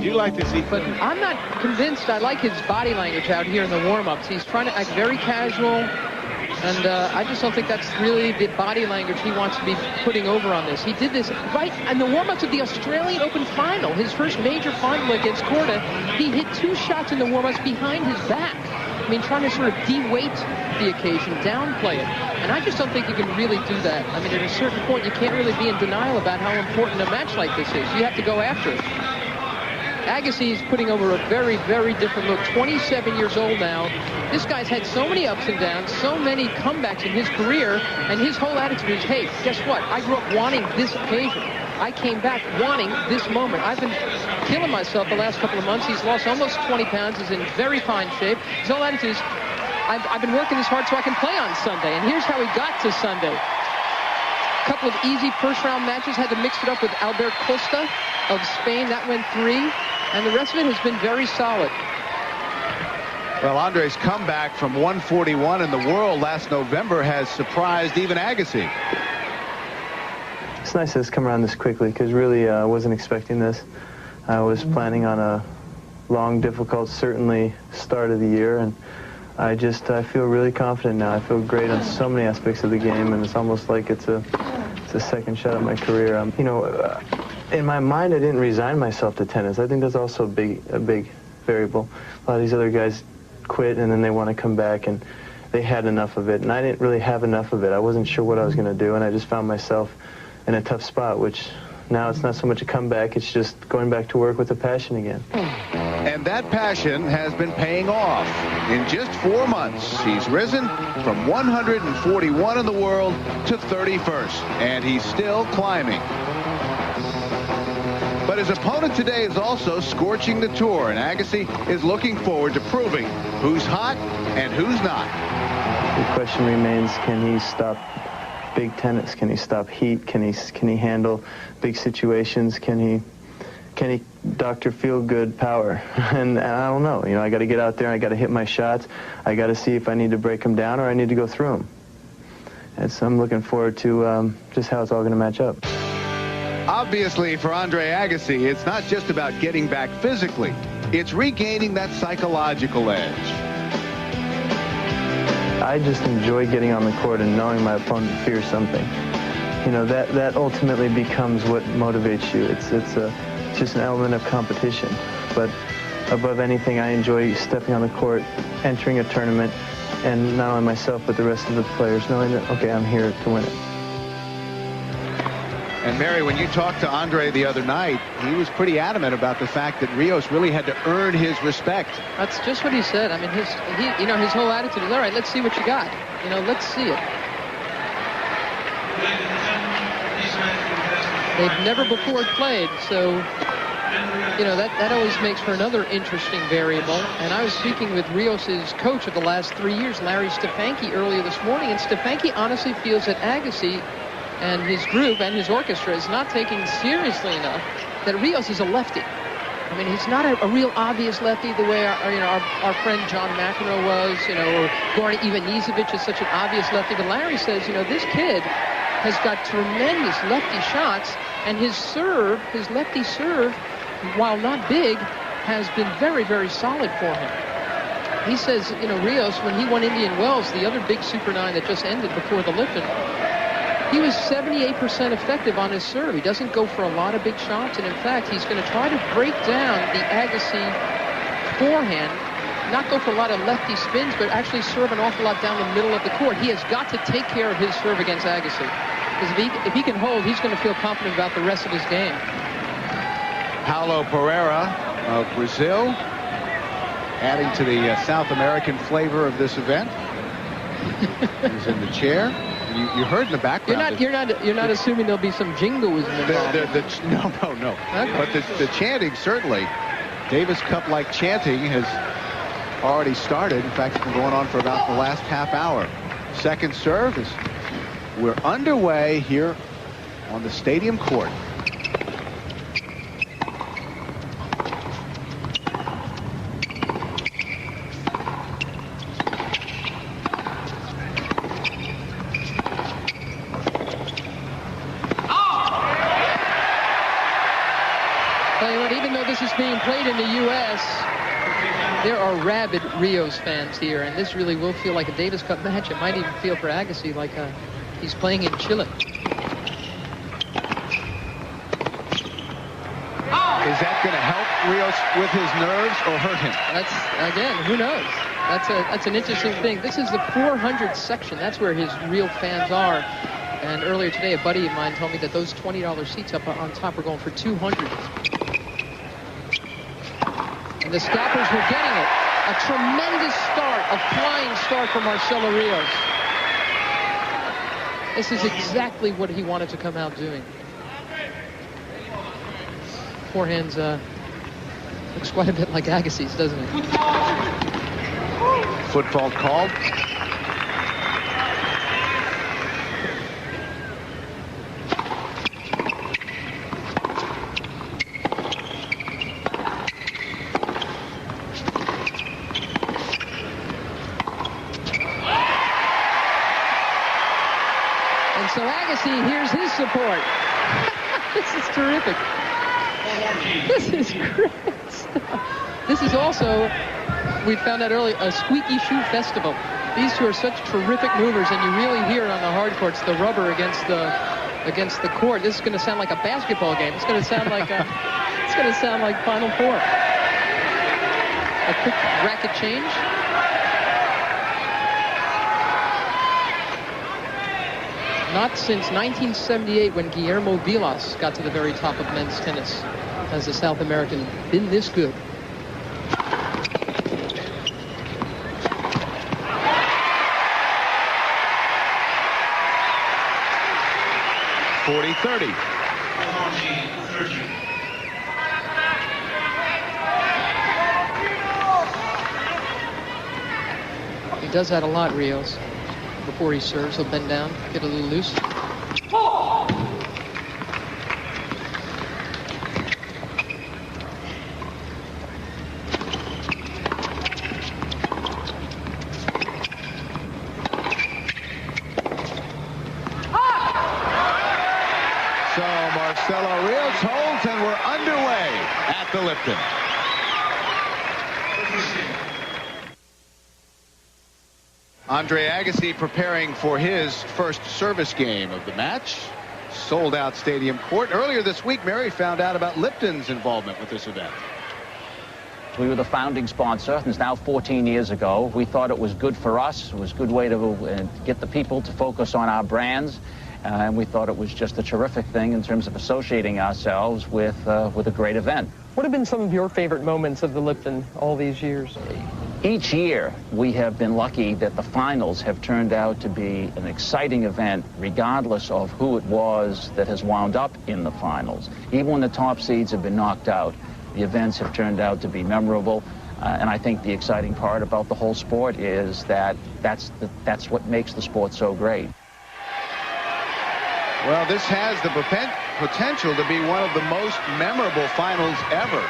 You like to see, but I'm not convinced. I like his body language out here in the warm-ups. He's trying to act very casual, and I just don't think that's really the body language he wants to be putting over on this. He did this right in the warm-ups of the Australian Open final, his first major final against Korda. He hit 2 shots in the warm-ups behind his back. I mean, trying to sort of de-weight the occasion, downplay it. And I just don't think you can really do that. I mean, at a certain point, you can't really be in denial about how important a match like this is. You have to go after it. Agassi is putting over a very, very different look. 27 years old now. This guy's had so many ups and downs, so many comebacks in his career, and his whole attitude is, hey, guess what? I grew up wanting this occasion. I came back wanting this moment. I've been killing myself the last couple of months. He's lost almost 20 pounds. He's in very fine shape. His whole attitude is, I've been working this hard so I can play on Sunday. And here's how he got to Sunday. A couple of easy first-round matches. Had to mix it up with Albert Costa of Spain. That went 3. And the rest of it has been very solid. Well, Andre's comeback from 141 in the world last November has surprised even Agassi. It's nice that it's come around this quickly, because really I wasn't expecting this. I was planning on a long, difficult, certainly start of the year, and I feel really confident now. I feel great on so many aspects of the game, and it's almost like it's a second shot at my career. You know, in my mind, I didn't resign myself to tennis. I think that's also a big variable. A lot of these other guys quit, and then they want to come back, and they had enough of it, and I didn't really have enough of it. I wasn't sure what I was going to do, and I just found myself in a tough spot, which now it's not so much a comeback, it's just going back to work with a passion again. And that passion has been paying off. In just 4 months, he's risen from 141 in the world to 31st, and he's still climbing. But his opponent today is also scorching the tour, and Agassi is looking forward to proving who's hot and who's not. The question remains, can he stop big tennis? Can he stop heat? Can he handle big situations? Can he Dr. Feel-Good power? And I don't know. You know, I got to get out there. I got to hit my shots. I got to see if I need to break them down or I need to go through them. And so I'm looking forward to just how it's all going to match up. Obviously, for Andre Agassi, it's not just about getting back physically. It's regaining that psychological edge. I just enjoy getting on the court and knowing my opponent fears something. You know, that ultimately becomes what motivates you. It's just an element of competition. But above anything, I enjoy stepping on the court, entering a tournament, and not only myself, but the rest of the players, knowing that, okay, I'm here to win it. And Mary, when you talked to Andre the other night, he was pretty adamant about the fact that Rios really had to earn his respect. That's just what he said. I mean, his whole attitude is, all right, let's see what you got. You know, let's see it. They've never before played, so, you know, that always makes for another interesting variable. And I was speaking with Rios's coach of the last 3 years, Larry Stefanki, earlier this morning, and Stefanki honestly feels that Agassi and his group and his orchestra is not taking seriously enough that Rios is a lefty. I mean, he's not a real obvious lefty the way our friend John McEnroe was, you know, or Goran Ivanisevic is such an obvious lefty. But Larry says, you know, this kid has got tremendous lefty shots, and his serve, his lefty serve, while not big, has been very, very solid for him. He says, you know, Rios, when he won Indian Wells, the other big Super 9 that just ended before the Lipton, he was 78% effective on his serve. He doesn't go for a lot of big shots, and in fact, he's going to try to break down the Agassi forehand, not go for a lot of lefty spins, but actually serve an awful lot down the middle of the court. He has got to take care of his serve against Agassi, because if he can hold, he's going to feel confident about the rest of his game. Paulo Pereira of Brazil, adding to the South American flavor of this event. He's in the chair. You heard in the background. You're not assuming there'll be some jingoism involved. No. Okay. But the chanting, certainly. Davis Cup-like chanting has already started. In fact, it's been going on for about the last half hour. Second serve is, we're underway here on the stadium court. played in the U.S., there are rabid Rios fans here, and this really will feel like a Davis Cup match. It might even feel for Agassi like he's playing in Chile. Is that going to help Rios with his nerves or hurt him? That's, again, who knows? That's an interesting thing. This is the 400 section. That's where his real fans are. And earlier today, a buddy of mine told me that those $20 seats up on top are going for $200. And the scalpers were getting it. A tremendous start, a flying start for Marcelo Rios. This is exactly what he wanted to come out doing. Forehands looks quite a bit like Agassi's, doesn't it? Football called. And so Agassi hears his support. This is terrific. This is great stuff. This is also, we found out earlier, a squeaky shoe festival. These two are such terrific movers, and you really hear it on the hard courts, the rubber against the court. This is going to sound like a basketball game. It's going to sound like it's going to sound like Final Four. A quick racket change. Not since 1978, when Guillermo Vilas got to the very top of men's tennis, has the South American been this good. (40-30). He does that a lot, Rios. Before he serves, he'll bend down, get a little loose. So Marcelo Rios holds, and we're underway at the Lipton. Andre Agassi preparing for his first service game of the match. Sold out stadium court. Earlier this week, Mary found out about Lipton's involvement with this event. We were the founding sponsor. It's now 14 years ago. We thought it was good for us. It was a good way to get the people to focus on our brands. And we thought it was just a terrific thing in terms of associating ourselves with a great event. What have been some of your favorite moments of the Lipton all these years? Each year, we have been lucky that the finals have turned out to be an exciting event, regardless of who it was that has wound up in the finals. Even when the top seeds have been knocked out, the events have turned out to be memorable. And I think the exciting part about the whole sport is that that's what makes the sport so great. Well, this has the potential to be one of the most memorable finals ever.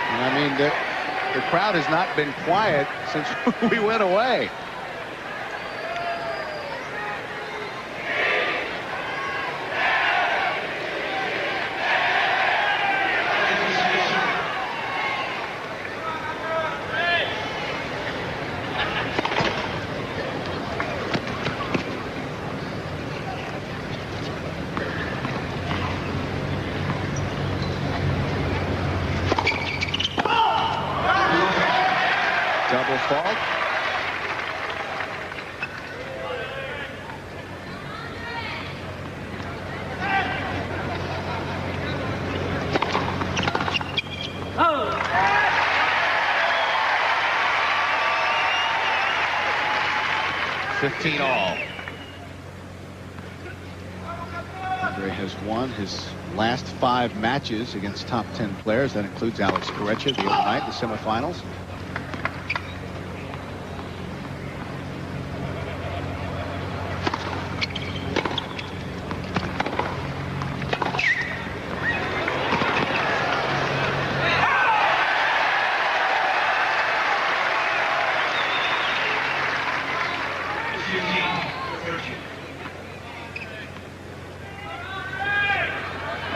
And I mean, the crowd has not been quiet since we went away. Double fault. Oh. 15 all. Andre has won his last 5 matches against top 10 players. That includes Alex Correia the other night, the semifinals.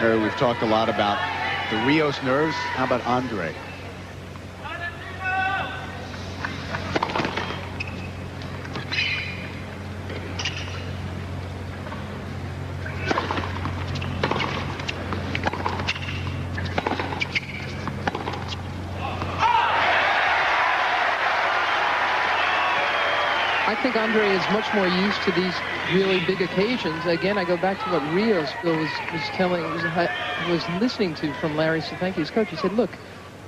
We've talked a lot about the Rios nerves. How about Andre? I think Andre is much more used to these really big occasions. Again, I go back to what Rios was listening to from Larry Stefanki's coach. He said, look,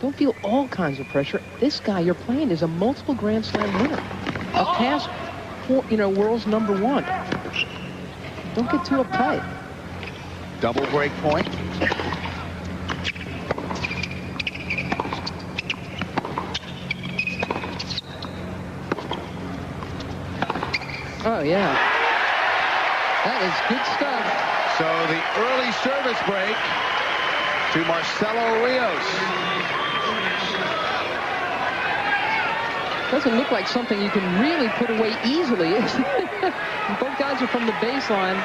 don't feel all kinds of pressure. This guy you're playing is a multiple Grand Slam winner, a past, world's #1. Don't get too uptight. Double break point. Oh, yeah. That is good stuff. So the early service break to Marcelo Rios. Doesn't look like something you can really put away easily. Both guys are from the baseline.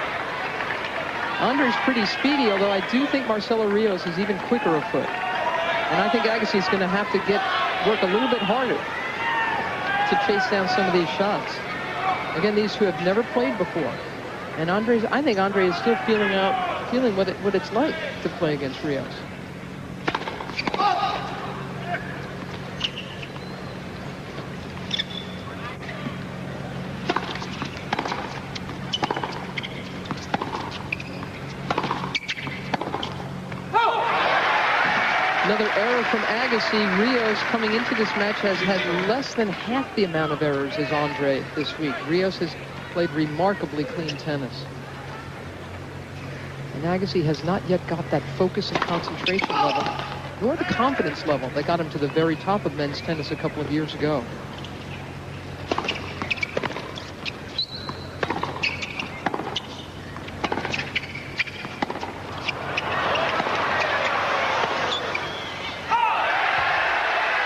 Andre's pretty speedy, although I do think Marcelo Rios is even quicker of foot. And I think Agassi is going to have to work a little bit harder to chase down some of these shots. Again, these two have never played before. And I think Andre is still feeling what it's like to play against Rios. Another error from Agassi. Rios, coming into this match, has had less than half the amount of errors as Andre this week. Rios has played remarkably clean tennis. And Agassi has not yet got that focus and concentration level, nor the confidence level that got him to the very top of men's tennis a couple of years ago.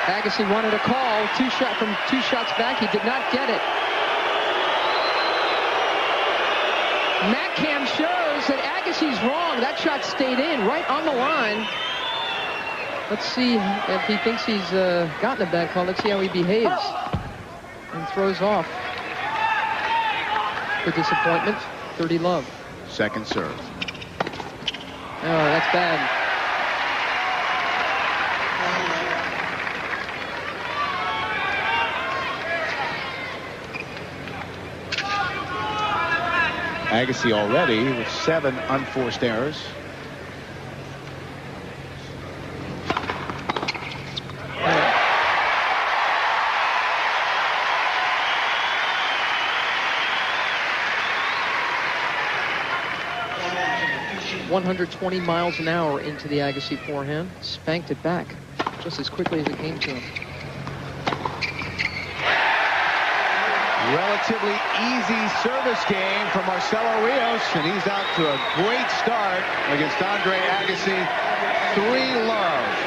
Agassi wanted a call. From two shots back. He did not get it. MatCam shows that Agassi's wrong. That shot stayed in right on the line. Let's see if he thinks he's gotten a bad call. Let's see how he behaves and throws off. The disappointment. 30 love. Second serve. Oh, that's bad. Agassi already with 7 unforced errors. .120 miles an hour into the Agassi forehand. Spanked it back just as quickly as it came to him. Relatively easy service game for Marcelo Rios, and he's out to a great start against Andre Agassi. 3-love.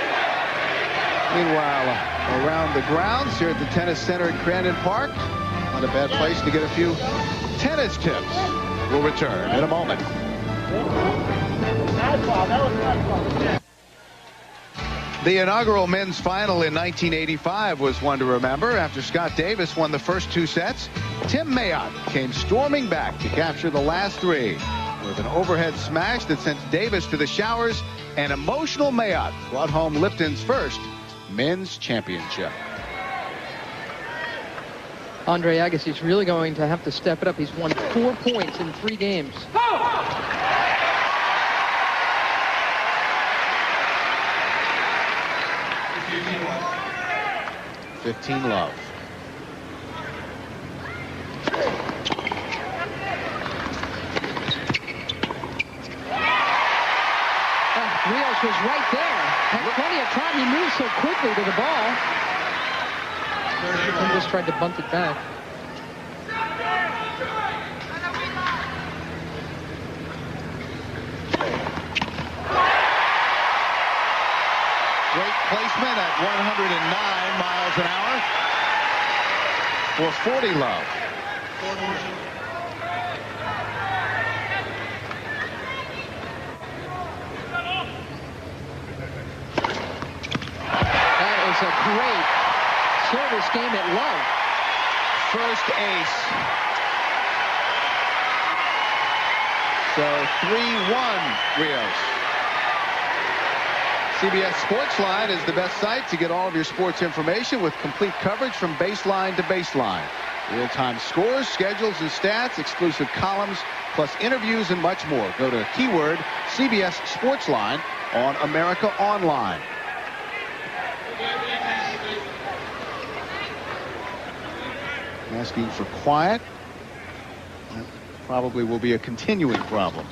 Meanwhile, around the grounds here at the Tennis Center at Crandon Park, not a bad place to get a few tennis tips. We'll return in a moment. The inaugural men's final in 1985 was one to remember. After Scott Davis won the first 2 sets, Tim Mayotte came storming back to capture the last 3 with an overhead smash that sent Davis to the showers, and emotional Mayotte brought home Lipton's first men's championship. Andre Agassi's really going to have to step it up. He's won 4 points in 3 games. 15-love. Rios was right there. Had plenty of time. He moved so quickly to the ball. He just tried to bunt it back. Great placement at 109 miles an hour for 40-love. great service game at love. First ace. So 3-1 Rios. CBS Sportsline is the best site to get all of your sports information with complete coverage from baseline to baseline. Real-time scores, schedules, and stats, exclusive columns, plus interviews and much more. Go to keyword CBS Sportsline on America Online. Asking for quiet. That probably will be a continuing problem.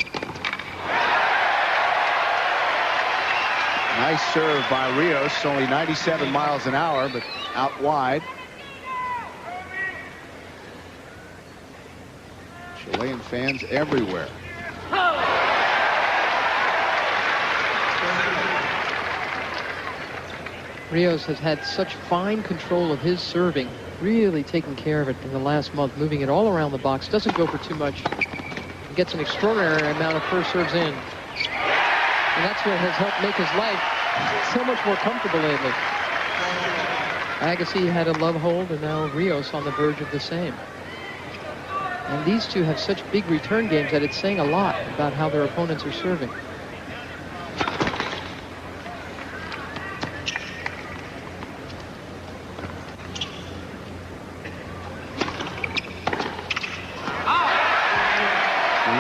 Nice serve by Rios, only 97 miles an hour, but out wide. Chilean fans everywhere. Rios has had such fine control of his serving, really taking care of it in the last month, moving it all around the box, doesn't go for too much, gets an extraordinary amount of first serves in. And that's what has helped make his life so much more comfortable lately. Agassi had a love hold, and now Rios on the verge of the same. And these two have such big return games that it's saying a lot about how their opponents are serving.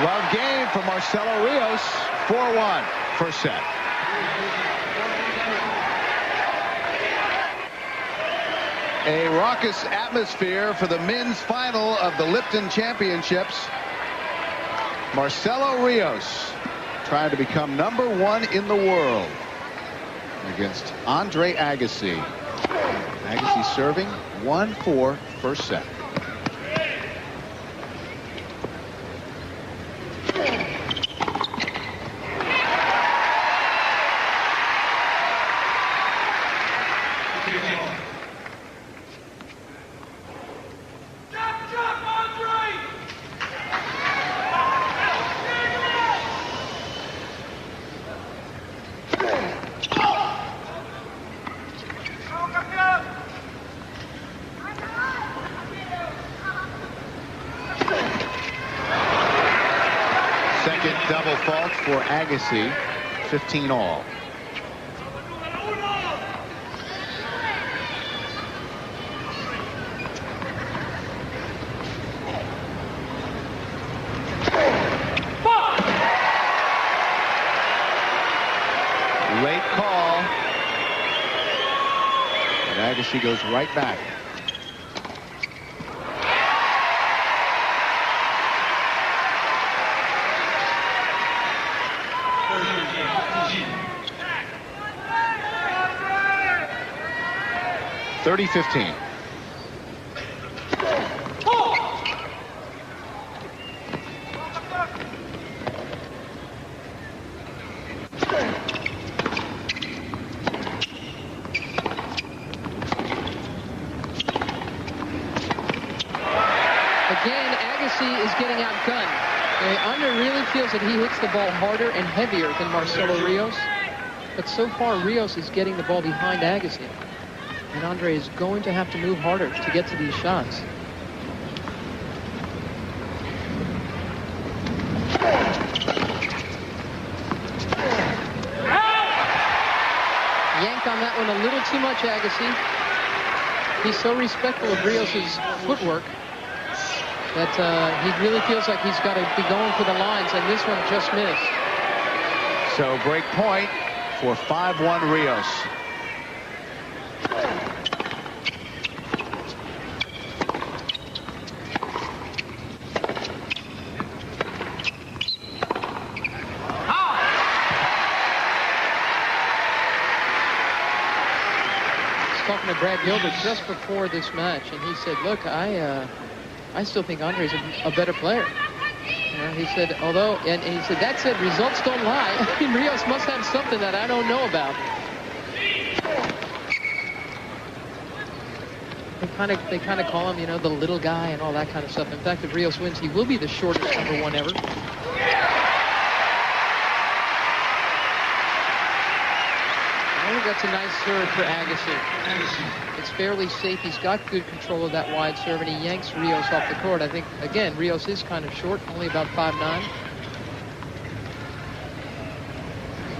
Love game for Marcelo Rios. 4-1 first set. A raucous atmosphere for the men's final of the Lipton Championships. Marcelo Rios trying to become #1 in the world against Andre Agassi. Agassi serving 1-4 first set. Double fault for Agassi, 15 all. Late call. And Agassi goes right back. (30-15). Again, Agassi is getting outgunned. Andre really feels that he hits the ball harder and heavier than Marcelo Rios. But so far, Rios is getting the ball behind Agassi. And Andre is going to have to move harder to get to these shots. Yanked on that one a little too much, Agassi. He's so respectful of Rios' footwork that he really feels like he's got to be going for the lines, and this one just missed. So break point for 5-1 Rios. Talking to Brad Gilbert just before this match, and he said, look, I still think Andre's a better player. You know, he said, and he said, that said, results don't lie. I mean, Rios must have something that I don't know about. They kind of call him, you know, the little guy and all that kind of stuff. In fact, if Rios wins, he will be the shortest #1 ever. think that's a nice serve for Agassi. It's fairly safe. He's got good control of that wide serve, and he yanks Rios off the court. I think, again, Rios is kind of short, only about 5'9".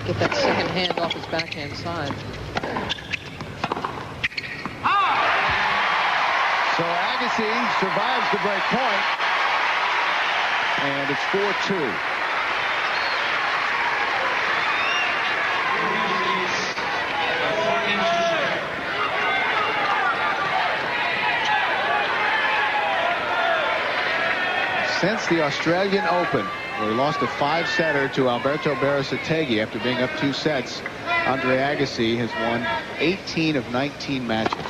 Get that second hand off his backhand side. So Agassi survives the break point, and it's 4-2. Since the Australian Open, where he lost a 5-setter to Alberto Berasategui after being up 2 sets, Andre Agassi has won 18 of 19 matches.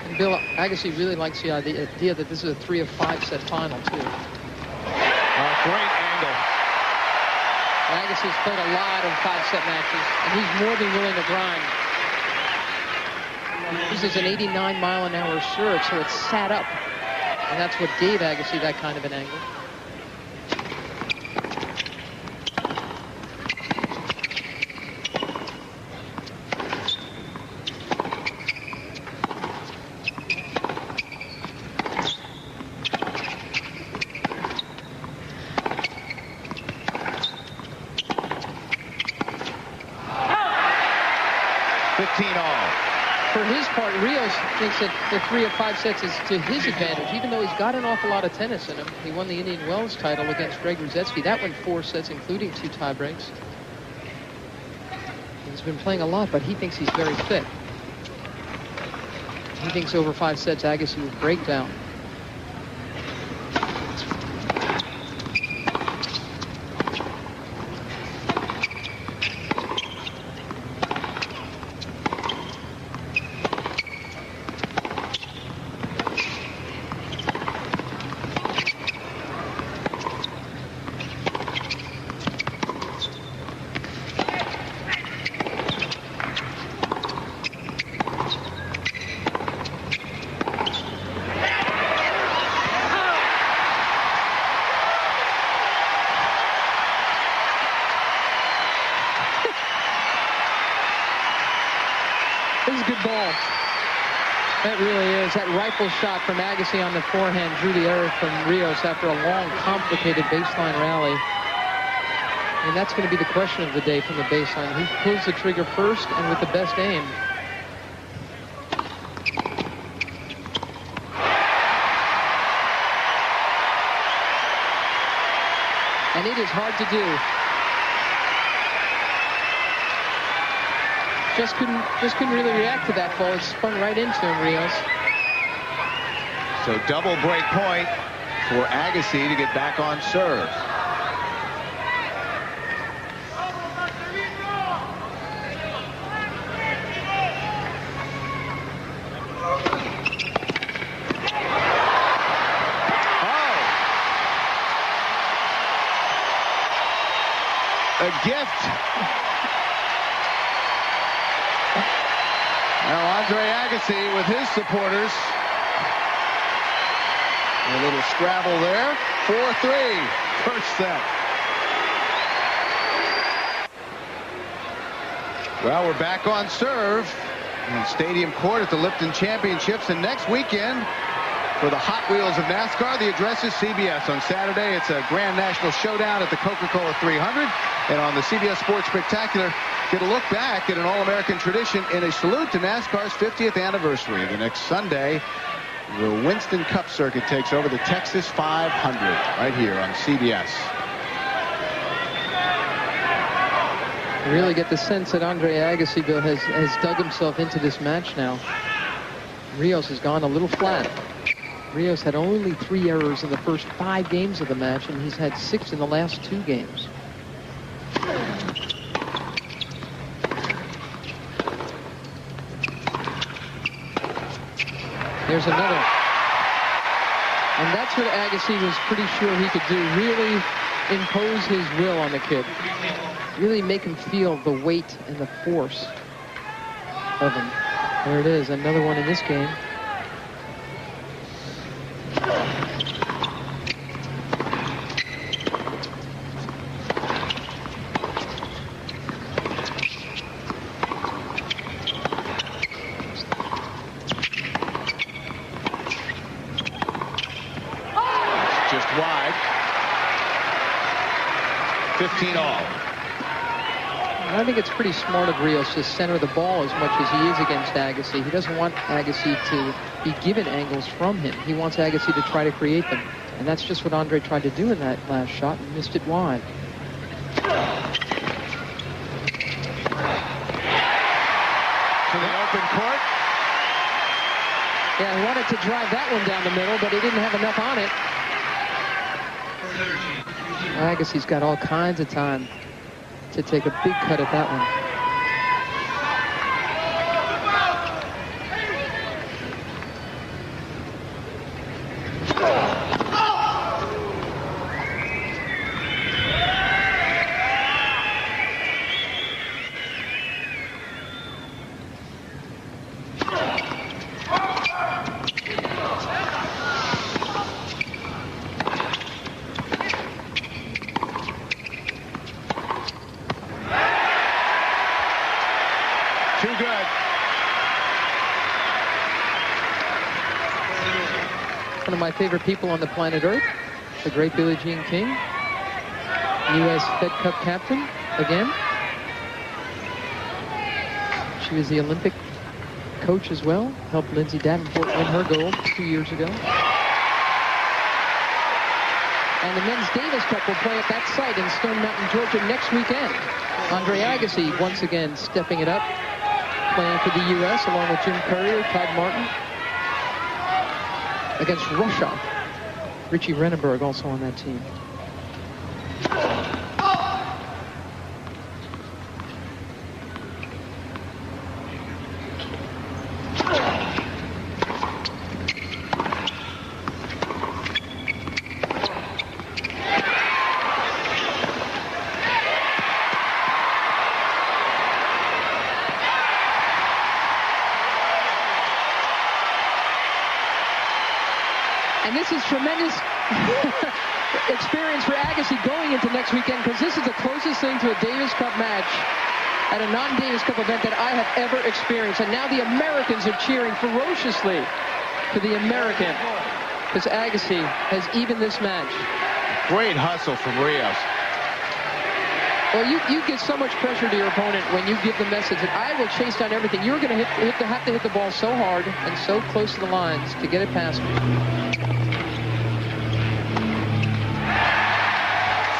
And Bill, Agassi really likes the idea that this is a 3 of 5 set final, too. Great angle. Agassi's played a lot of 5-set matches, and he's more than willing to grind. This is an 89-mile-an-hour serve, so it's sat up. And that's what gave Agassi that kind of an angle. For his part, Rios thinks that the 3 of 5 sets is to his advantage, even though he's got an awful lot of tennis in him. He won the Indian Wells title against Greg Ruzetsky. That went 4 sets, including 2 tie breaks. He's been playing a lot, but he thinks he's very fit. He thinks over 5 sets, Agassi would break down. That rifle shot from Agassi on the forehand drew the error from Rios after a long, complicated baseline rally. And that's going to be the question of the day from the baseline. Who pulls the trigger first and with the best aim? And it is hard to do. Just couldn't really react to that ball. It spun right into him, Rios. So double break point for Agassi to get back on serve. Oh! A gift. Now Andre Agassi with his supporters. A little scrabble there. 4-3. First set. Well, we're back on serve in Stadium Court at the Lipton Championships. And next weekend, for the Hot Wheels of NASCAR, the address is CBS. On Saturday, it's a Grand National Showdown at the Coca-Cola 300. And on the CBS Sports Spectacular, get a look back at an All-American tradition in a salute to NASCAR's 50th anniversary. The next Sunday, the Winston Cup Circuit takes over the Texas 500 right here on CBS. You really get the sense that Andre Agassi, Bill, has dug himself into this match now. Rios has gone a little flat. Rios had only 3 errors in the first 5 games of the match, and he's had 6 in the last 2 games. There's another. And that's what Agassi was pretty sure he could do. Really impose his will on the kid. Really make him feel the weight and the force of him. There it is. Another one in this game. And I think it's pretty smart of Rios to center the ball as much as he is against Agassi. He doesn't want Agassi to be given angles from him. He wants Agassi to try to create them. And that's just what Andre tried to do in that last shot and missed it wide. To the open court. Yeah, he wanted to drive that one down the middle, but he didn't have enough on it. Agassi's got all kinds of time to take a big cut at that one. One of my favorite people on the planet Earth, the great Billie Jean King, U.S. Fed Cup captain again. She was the Olympic coach as well, helped Lindsay Davenport win her gold 2 years ago. And the Men's Davis Cup will play at that site in Stone Mountain, Georgia next weekend. Andre Agassi once again stepping it up, playing for the U.S. along with Jim Courier, Todd Martin. Against Russia. Richie Renenberg also on that team. And this is tremendous experience for Agassi going into next weekend, because this is the closest thing to a Davis Cup match at a non-Davis Cup event that I have ever experienced. And now the Americans are cheering ferociously for the American, because Agassi has evened this match. Great hustle from Rios. Well, you give so much pressure to your opponent when you give the message that I will chase down everything. You're going to have to hit the ball so hard and so close to the lines to get it past me.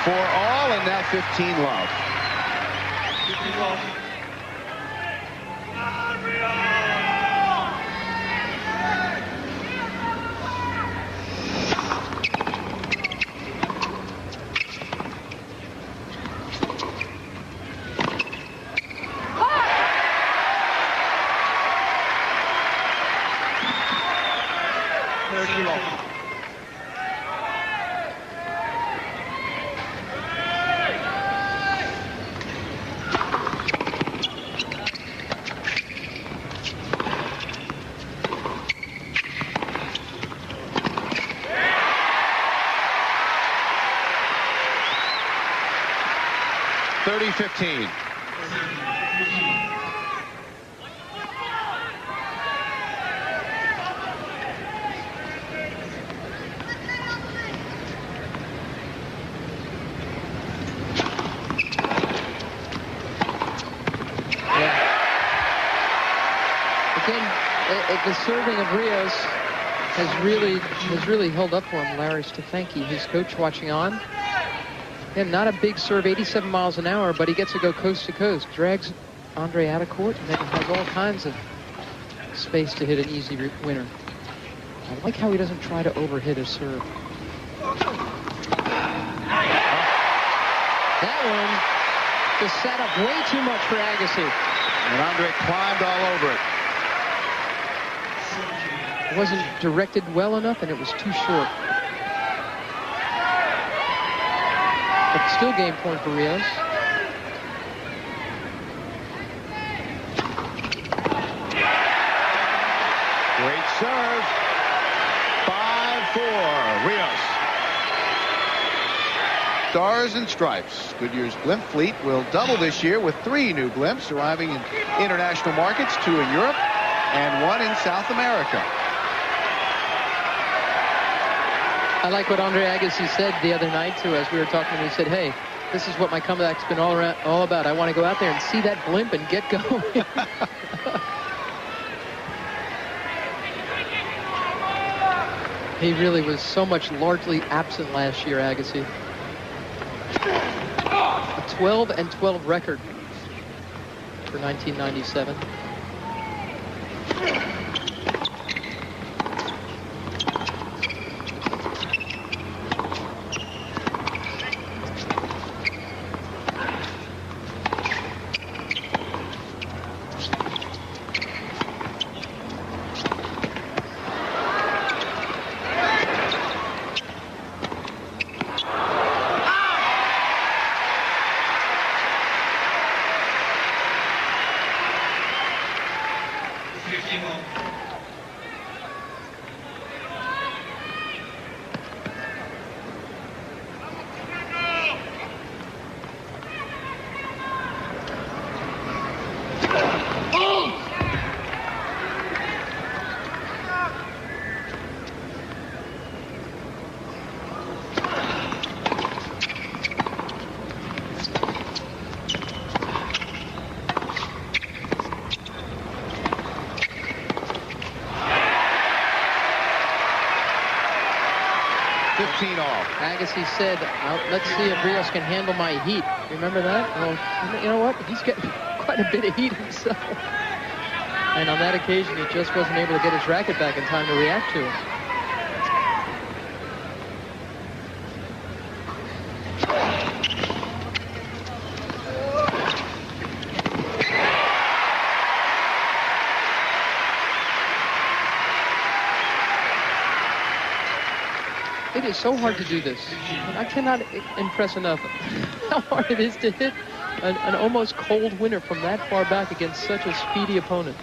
For all, and now 15 love. 15 love. 30 love. $30-15. The serving of Rios has really held up for him. Larry Stefanke, his coach, watching on. Again, not a big serve, 87 miles an hour, but he gets to go coast to coast. Drags Andre out of court, and then has all kinds of space to hit an easy winner. I like how he doesn't try to overhit his serve. That one just sat up way too much for Agassi. And Andre climbed all over it. It wasn't directed well enough, and it was too short. But still game point for Rios. Great serve. 5-4, Rios. Stars and Stripes. Goodyear's blimp fleet will double this year with 3 new blimps arriving in international markets, 2 in Europe and 1 in South America. I like what Andre Agassi said the other night to us. We were talking and he said, hey, This is what my comeback's been all about. I want to go out there and see that blimp and get going. He really was so much largely absent last year, Agassi. A 12-12 record for 1997. Agassi said, let's see if Rios can handle my heat. Remember that? Well, you know what? He's getting quite a bit of heat himself. And on that occasion, he just wasn't able to get his racket back in time to react to it. It is so hard to do this. I cannot impress enough how hard it is to hit an almost cold winner from that far back against such a speedy opponent.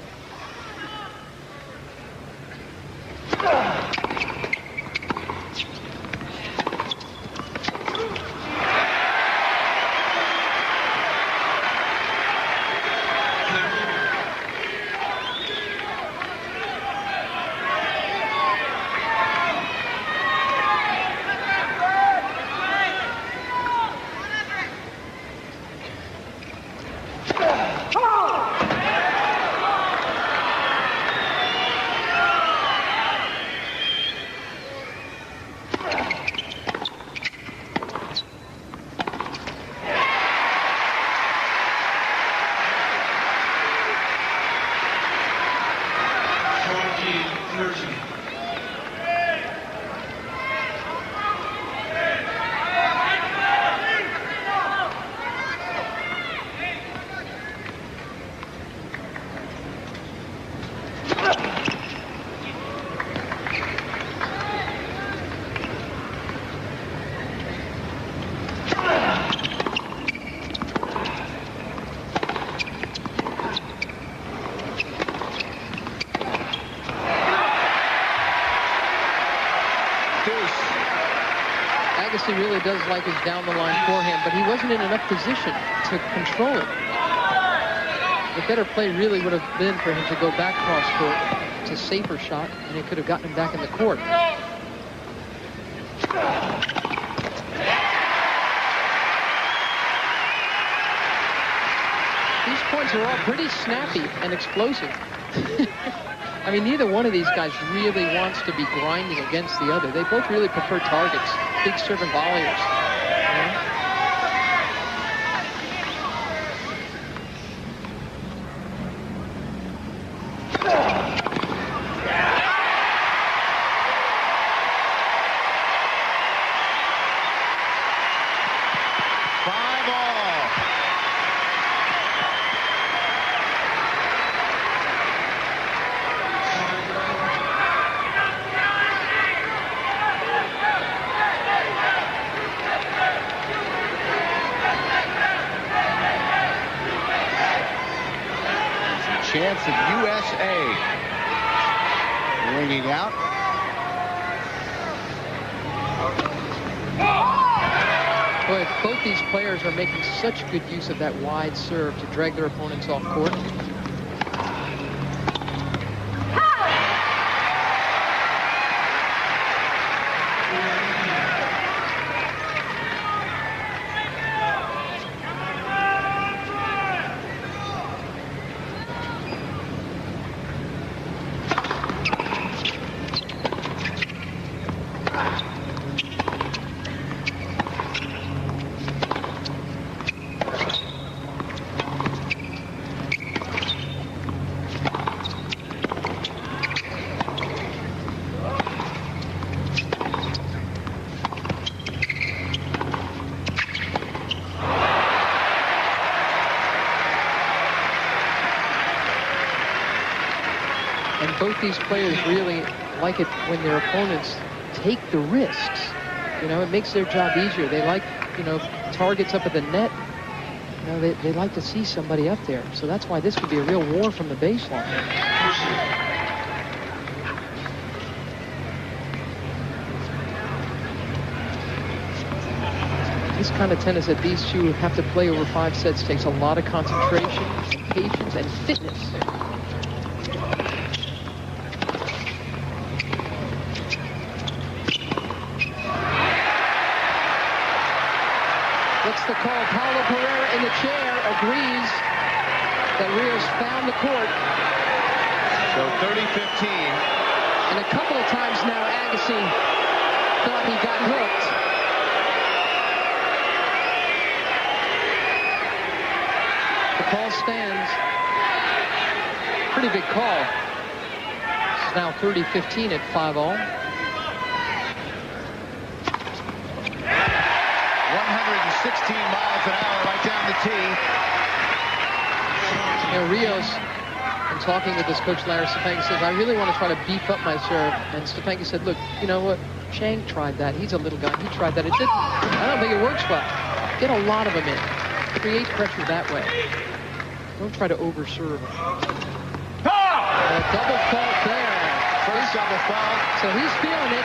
Agassi really does like his down-the-line forehand, but he wasn't in enough position to control it. The better play really would have been for him to go back cross-court. It's a safer shot, and it could have gotten him back in the court. These points are all pretty snappy and explosive. I mean, neither one of these guys really wants to be grinding against the other. They both really prefer targets, big serving volleyers. Chance of USA ringing out. Boy, both these players are making such good use of that wide serve to drag their opponents off court. And both these players really like it when their opponents take the risks. You know, it makes their job easier. They like, you know, targets up at the net. You know, they like to see somebody up there. So that's why this could be a real war from the baseline. This kind of tennis that these two have to play over 5 sets takes a lot of concentration, and patience, and fitness. What's the call? Paulo Pereira in the chair agrees that Rios found the court. So 30-15. And a couple of times now, Agassi thought he got hooked. The call stands. Pretty big call. It's now 30-15 at 5-all. 116 miles an hour right down the tee. You know, Rios, in talking with his coach, Larry Stefanki, says, I really want to try to beef up my serve. And Stefanki said, look, you know what? Chang tried that. He's a little guy. He tried that. It didn't. I don't think it works well. Get a lot of them in. Create pressure that way. Don't try to overserve. A double fault there. First double fault. So he's feeling it.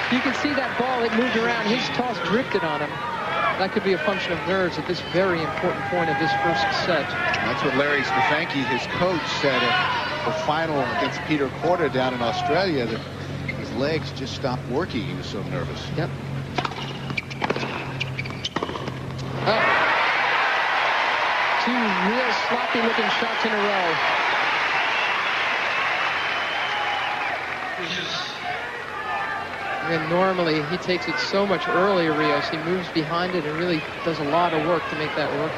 You can see that ball, it moved around. His toss drifted on him. That could be a function of nerves at this very important point of this first set. That's what Larry Stefanki, his coach, said at the final against Peter Korda down in Australia, that his legs just stopped working. He was so nervous. Yep. Oh. Two real sloppy-looking shots in a row. And normally he takes it so much earlier, Rios. He moves behind it and really does a lot of work to make that work.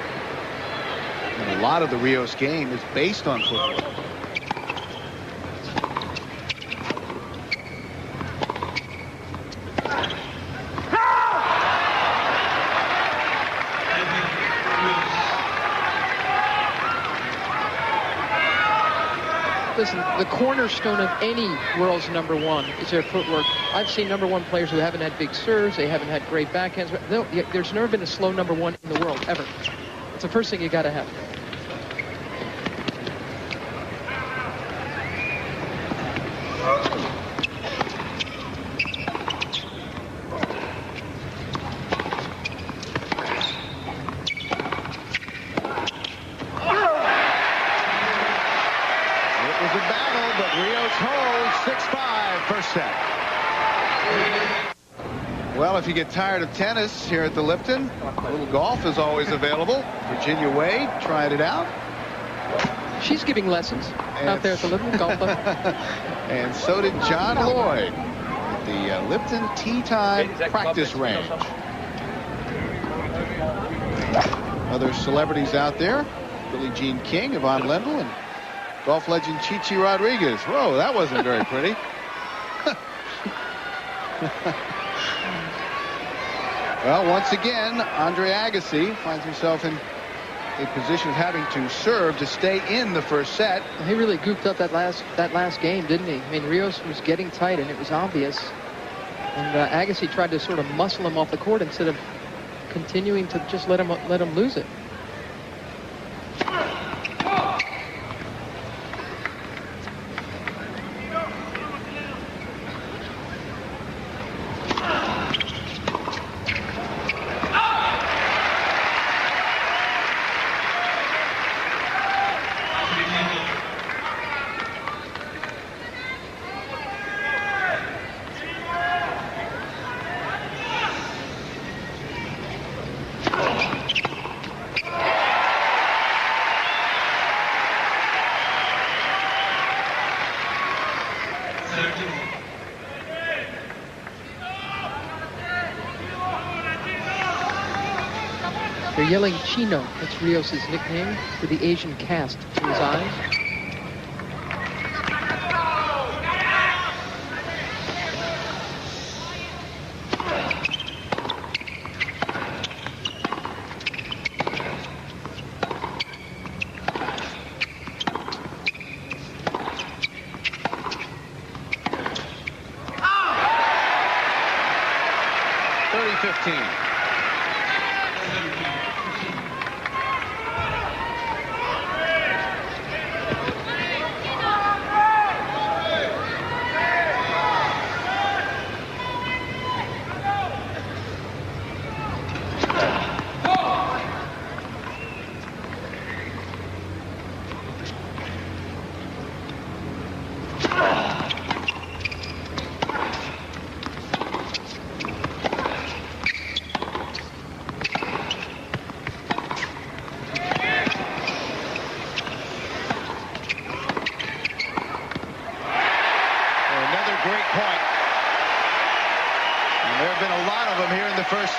And a lot of the Rios game is based on footwork. Listen, the cornerstone of any world's number one is their footwork. I've seen number one players who haven't had big serves, they haven't had great backhands. No, there's never been a slow number one in the world, ever. It's the first thing you got to have. Well, if you get tired of tennis here at the Lipton, a little golf is always available. Virginia Wade tried it out. She's giving lessons out there at the Lipton golf club. And so did John Lloyd at the Lipton Tea Time practice range. Other celebrities out there, Billie Jean King, Yvonne Lendl, and golf legend Chichi Rodriguez. Whoa, that wasn't very pretty. Well, once again, Andre Agassi finds himself in a position of having to serve to stay in the first set. He really goofed up that last game, didn't he? I mean, Rios was getting tight, and it was obvious. And Agassi tried to sort of muscle him off the court instead of continuing to just let him lose it. They're yelling Chino. That's Rios' nickname for the Asian cast to his eyes.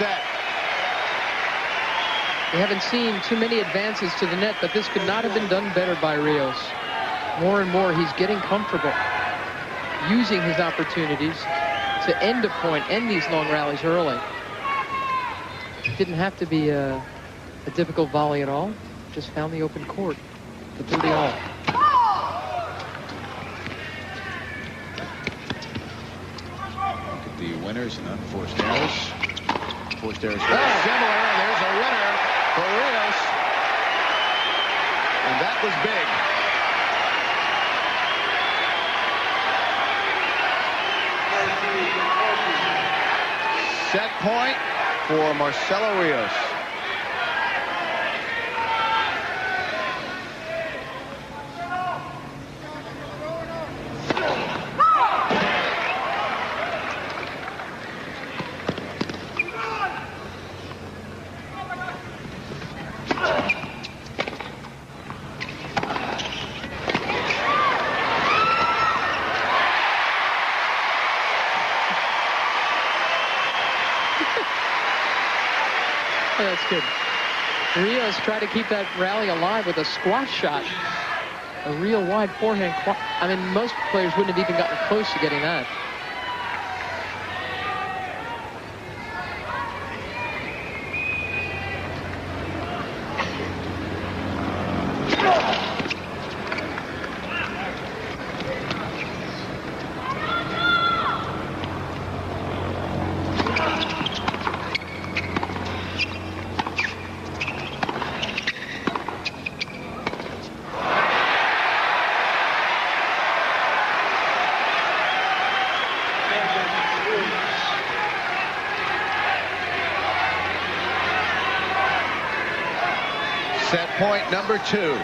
set. We haven't seen too many advances to the net, but this could not have been done better by Rios. More and more, he's getting comfortable, using his opportunities to end a point, end these long rallies early. It didn't have to be a difficult volley at all. Just found the open court to 30 all. Look at the winners and unforced errors. Forced errors very similar, and there's a winner for Rios. And that was big. Set point for Marcelo Rios. Oh, that's good. Rios tried to keep that rally alive with a squash shot. A real wide forehand. I mean, most players wouldn't have even gotten close to getting that. Set point number 2.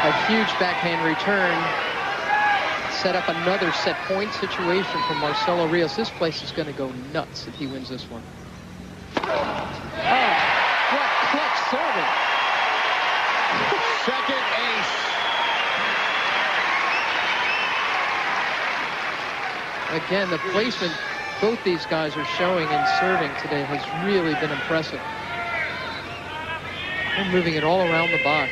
A huge backhand return set up another set point situation for Marcelo Rios. This place is going to go nuts if he wins this one. Oh, what clutch serving. Second ace. Again, the placement both these guys are showing in serving today has really been impressive. They're moving it all around the box.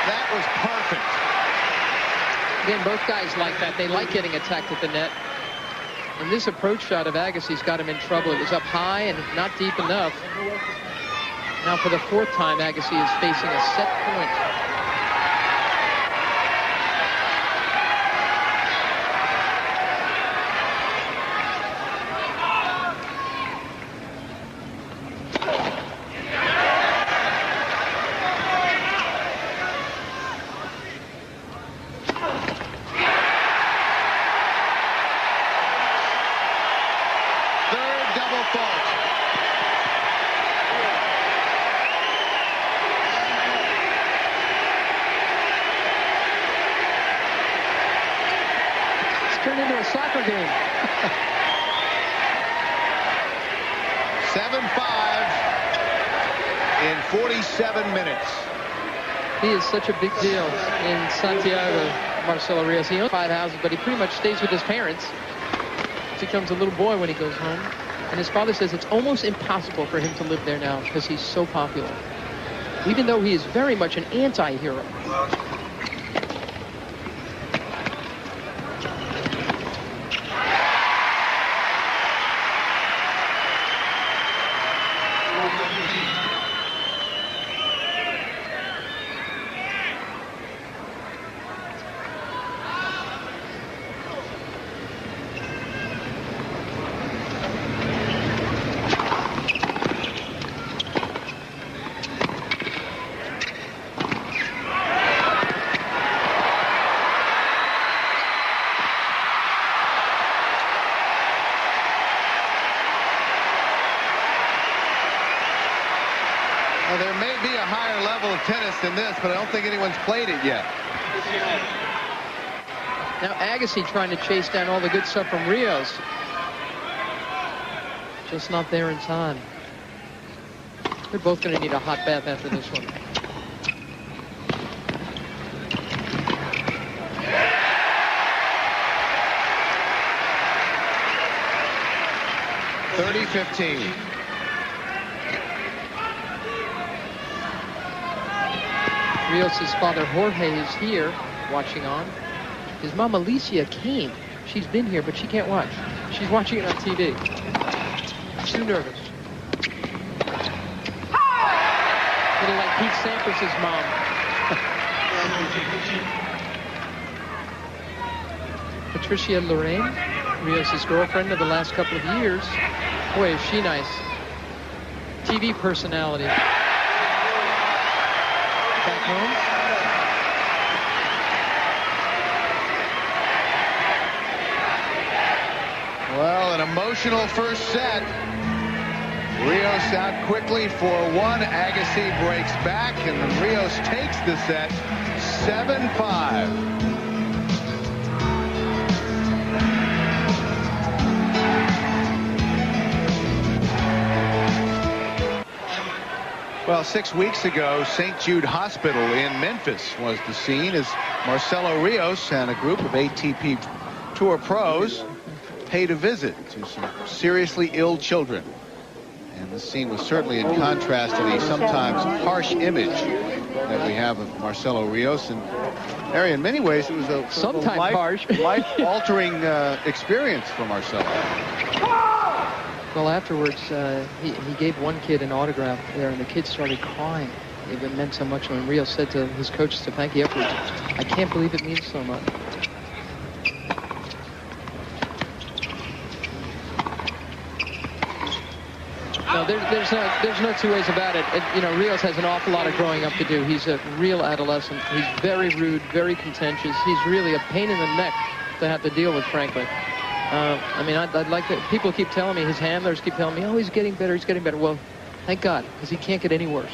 That was perfect. Again, both guys like that. They like getting attacked at the net. And this approach shot of Agassi's got him in trouble. It was up high and not deep enough. Now for the 4th time, Agassi is facing a set point. Double fault. It's turned into a soccer game. 7-5 in 47 minutes. He is such a big deal in Santiago, Marcelo Rios. He owns 5 houses, but he pretty much stays with his parents. He becomes a little boy when he goes home. And his father says it's almost impossible for him to live there now because he's so popular. Even though he is very much an anti-hero. There may be a higher level of tennis than this, but I don't think anyone's played it yet. Now Agassi trying to chase down all the good stuff from Rios. Just not there in time. They're both going to need a hot bath after this one. (30-15). Rios' father Jorge is here watching on. His mom Alicia came. She's been here, but she can't watch. She's watching it on TV. Too nervous. Little like Pete Sampras' mom. Patricia Lorraine, Rios' girlfriend of the last couple of years. Boy, is she nice. TV personality. Back home. Well, an emotional first set. Rios out quickly for one. Agassi breaks back, and Rios takes the set 7-5. Well, 6 weeks ago, St. Jude Hospital in Memphis was the scene as Marcelo Rios and a group of ATP Tour pros paid a visit to some seriously ill children. And the scene was certainly in contrast to the sometimes harsh image that we have of Marcelo Rios. And Harry, in many ways, it was a sometimes harsh, life-altering experience for Marcelo. Well, afterwards, he gave one kid an autograph there, and the kid started crying. It meant so much when Rios said to his coach, Stepanki, afterwards, I can't believe it means so much. No, there's no two ways about it. You know, Rios has an awful lot of growing up to do. He's a real adolescent. He's very rude, very contentious. He's really a pain in the neck to have to deal with, frankly. I mean, I'd like to. People keep telling me, his handlers keep telling me, oh, he's getting better, he's getting better. Well, thank God, because he can't get any worse.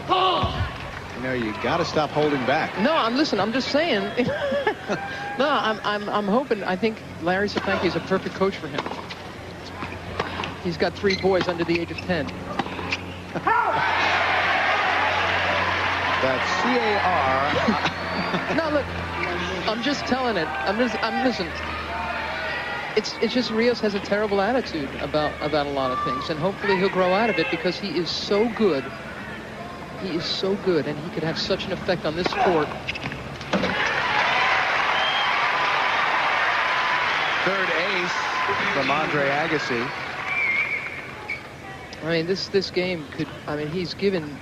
You know, you got to stop holding back. No, I'm just saying. No, I'm hoping. I think Larry Stepanki is a perfect coach for him. He's got 3 boys under the age of 10. That's CAR. No, look, I'm just telling it. Listen. It's just Rios has a terrible attitude about a lot of things, and hopefully he'll grow out of it because he is so good. He is so good, and he could have such an effect on this sport. Third ace from Andre Agassi. I mean, this game could. I mean, he's given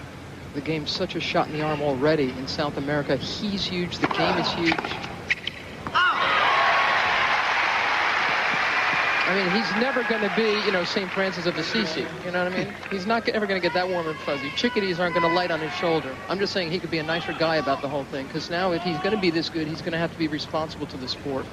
the game such a shot in the arm already in South America. He's huge. The game is huge. I mean, he's never going to be, you know, St. Francis of Assisi. You know what I mean? He's not ever going to get that warm and fuzzy. Chickadees aren't going to light on his shoulder. I'm just saying he could be a nicer guy about the whole thing. Because now, if he's going to be this good, he's going to have to be responsible to the sport.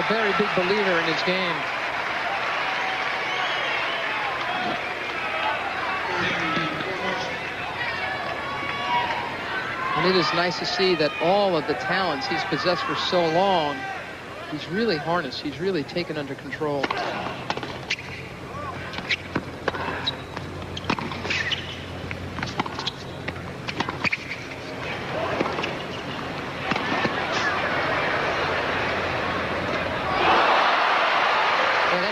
Very big believer in his game. And it is nice to see that all of the talents he's possessed for so long, he's really harnessed. He's really taken under control.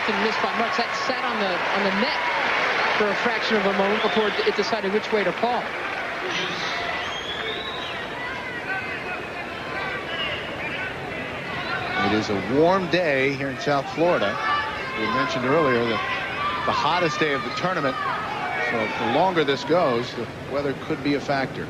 Lipton missed by much. That sat on the net for a fraction of a moment before it decided which way to fall. It is a warm day here in South Florida. We mentioned earlier that the hottest day of the tournament. So the longer this goes, the weather could be a factor.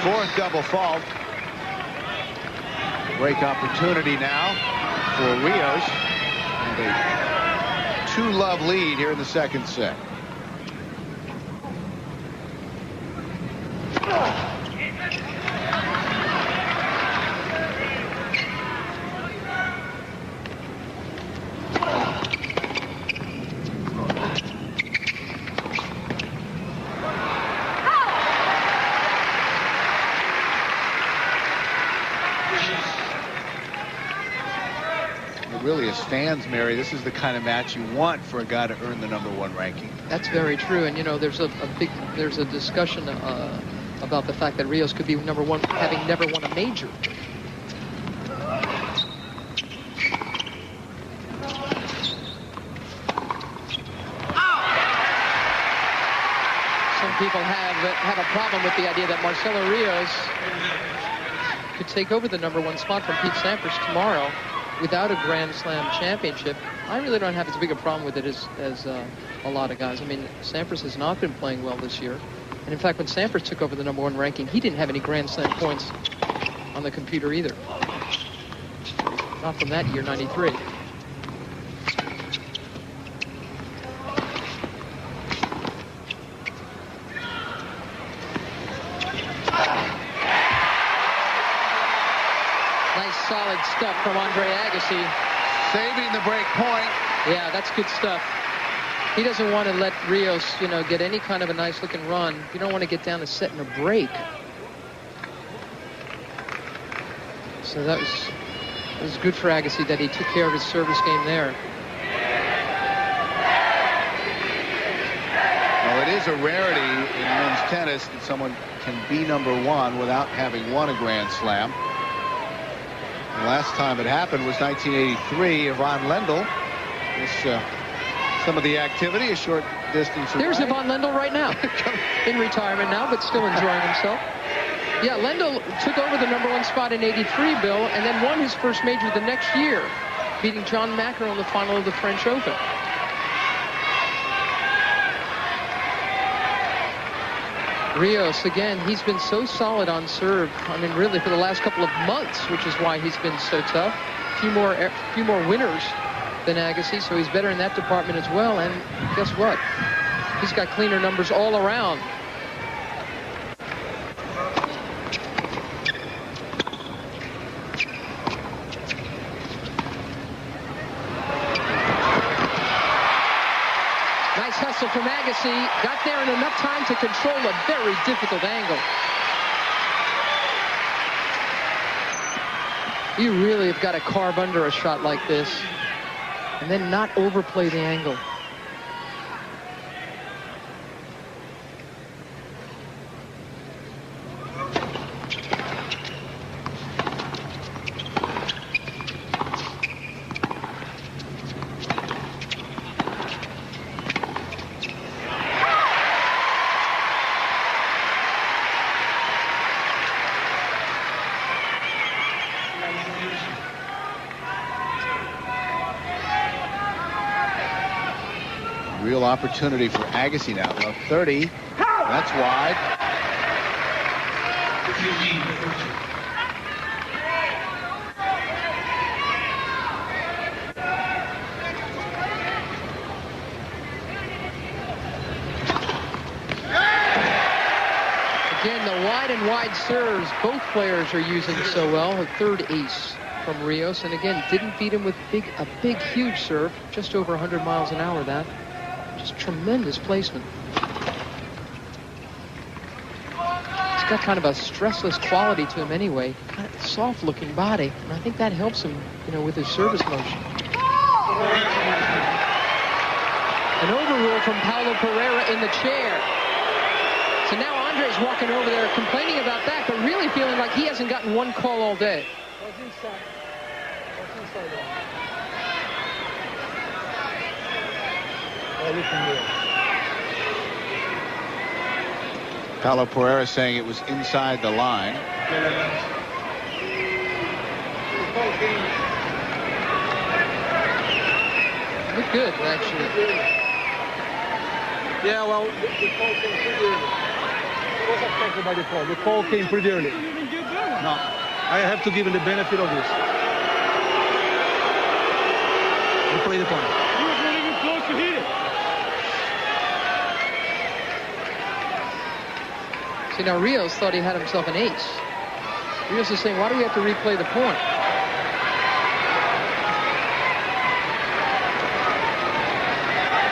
Fourth double fault. Break opportunity now for Rios. And a 2-love lead here in the second set. Really, as fans, Mary, this is the kind of match you want for a guy to earn the #1 ranking. That's very true. And, you know, there's a discussion about the fact that Rios could be #1 having never won a major. Some people have a problem with the idea that Marcelo Rios could take over the #1 spot from Pete Sampras tomorrow without a Grand Slam championship. I really don't have as big a problem with it as a lot of guys. I mean, Sampras has not been playing well this year. And in fact, when Sampras took over the #1 ranking, he didn't have any Grand Slam points on the computer either. Not from that year, 93. Solid stuff from Agassi. Saving the break point. Yeah, that's good stuff. He doesn't want to let Rios, you know, get any kind of a nice looking run. You don't want to get down to set in a break. So that was good for Agassi that he took care of his service game there. Well, it is a rarity in men's tennis that someone can be #1 without having won a Grand Slam. The last time it happened was 1983. Yvonne Lendl. Some of the activity, a short distance away. There's Yvonne Lendl right now. In retirement now, but still enjoying himself. Yeah, Lendl took over the #1 spot in '83, Bill, and then won his first major the next year, beating John McEnroe in the final of the French Open. Rios, again, he's been so solid on serve. I mean, really, for the last couple of months, which is why he's been so tough. A few more winners than Agassi, so he's better in that department as well. And guess what? He's got cleaner numbers all around. Hustle from Agassi, got there in enough time to control a very difficult angle. You really have got to carve under a shot like this and then not overplay the angle. Real opportunity for Agassi now. 30. That's wide. Again, the wide serves both players are using so well. A third ace from Rios, and again, didn't beat him with a big, huge serve. Just over 100 miles an hour, that. Just tremendous placement. He's got kind of a stressless quality to him anyway. Kind of soft-looking body, and I think that helps him, you know, with his service motion. An overrule from Paulo Pereira in the chair. So now Andre's walking over there complaining about that, but really feeling like he hasn't gotten one call all day. What's inside? What's inside there? Paulo Pereira saying it was inside the line. Looked good, actually. Yeah, well, the call came pretty early. It was affected by the call. The call came pretty early. No, I have to give him the benefit of this. We play the point. He was not even close to hit it. See, now Rios thought he had himself an ace. Rios is saying, why do we have to replay the point?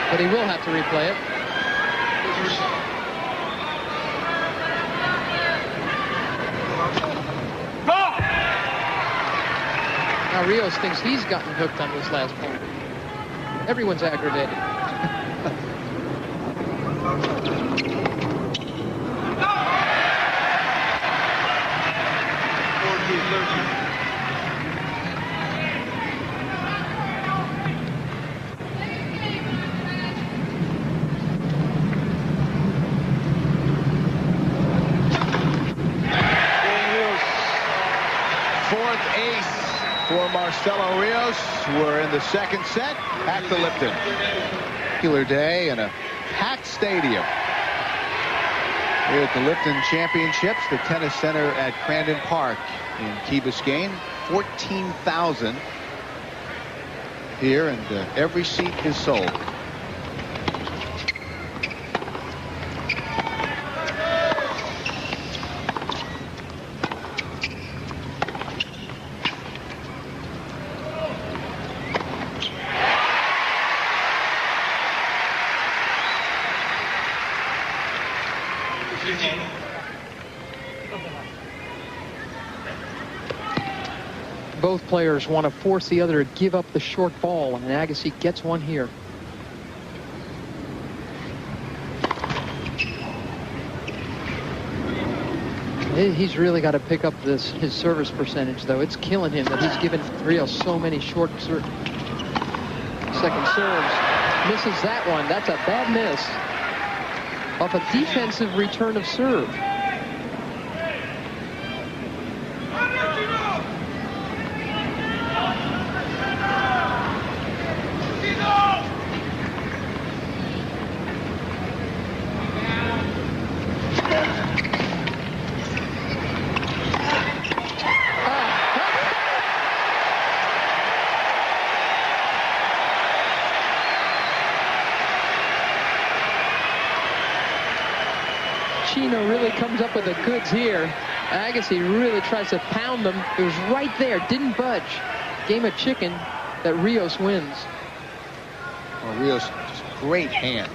But he will have to replay it. Now Rios thinks he's gotten hooked on this last point. Everyone's aggravated. Fourth ace for Marcelo Rios. We're in the second set at the Lipton. Popular day and a packed stadium here at the Lipton Championships, the tennis center at Crandon Park in Key Biscayne. 14,000 here, and every seat is sold. Both players want to force the other to give up the short ball, and Agassi gets one here. He's really got to pick up his service percentage, though. It's killing him that he's given Rios so many short second serves. Misses that one. That's a bad miss off a defensive return of serve. Really comes up with the goods here. Agassi really tries to pound them. It was right there, didn't budge. Game of chicken that Rios wins. Well, Rios just great hands.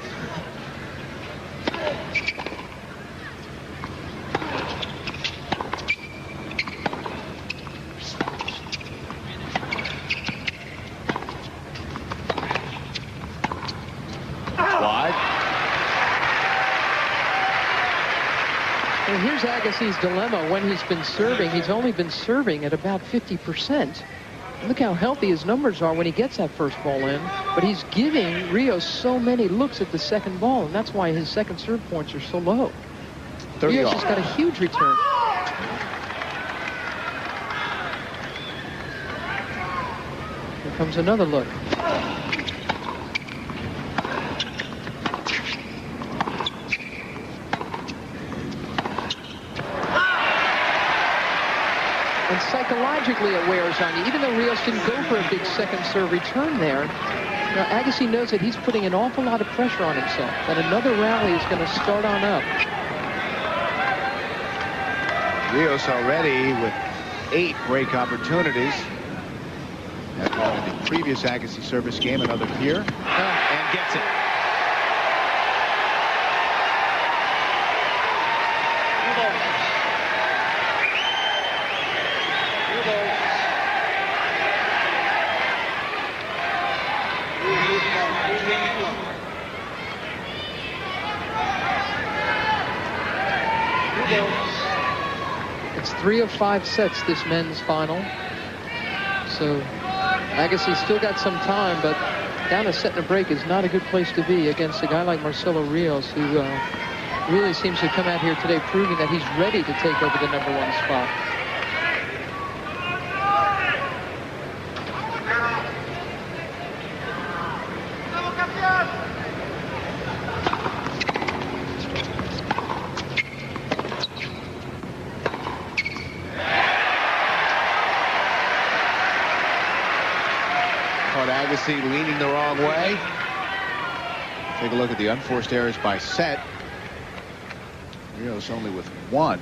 Here's Agassi's dilemma. When he's been serving, he's only been serving at about 50%. Look how healthy his numbers are when he gets that first ball in. But he's giving Rios so many looks at the second ball, and that's why his second serve points are so low. Rios has got a huge return. Here comes another look. And psychologically it wears on you. Even though Rios didn't go for a big second serve return there, now Agassi knows that he's putting an awful lot of pressure on himself, that another rally is going to start on up. Rios already with 8 break opportunities. After the previous Agassi service game, another here, and gets it. 3 of 5 sets this men's final. So Agassi still got some time, but down a set and a break is not a good place to be against a guy like Marcelo Rios, who really seems to come out here today proving that he's ready to take over the #1 spot. Agassi leaning the wrong way. Take a look at the unforced errors by set. Rios only with 1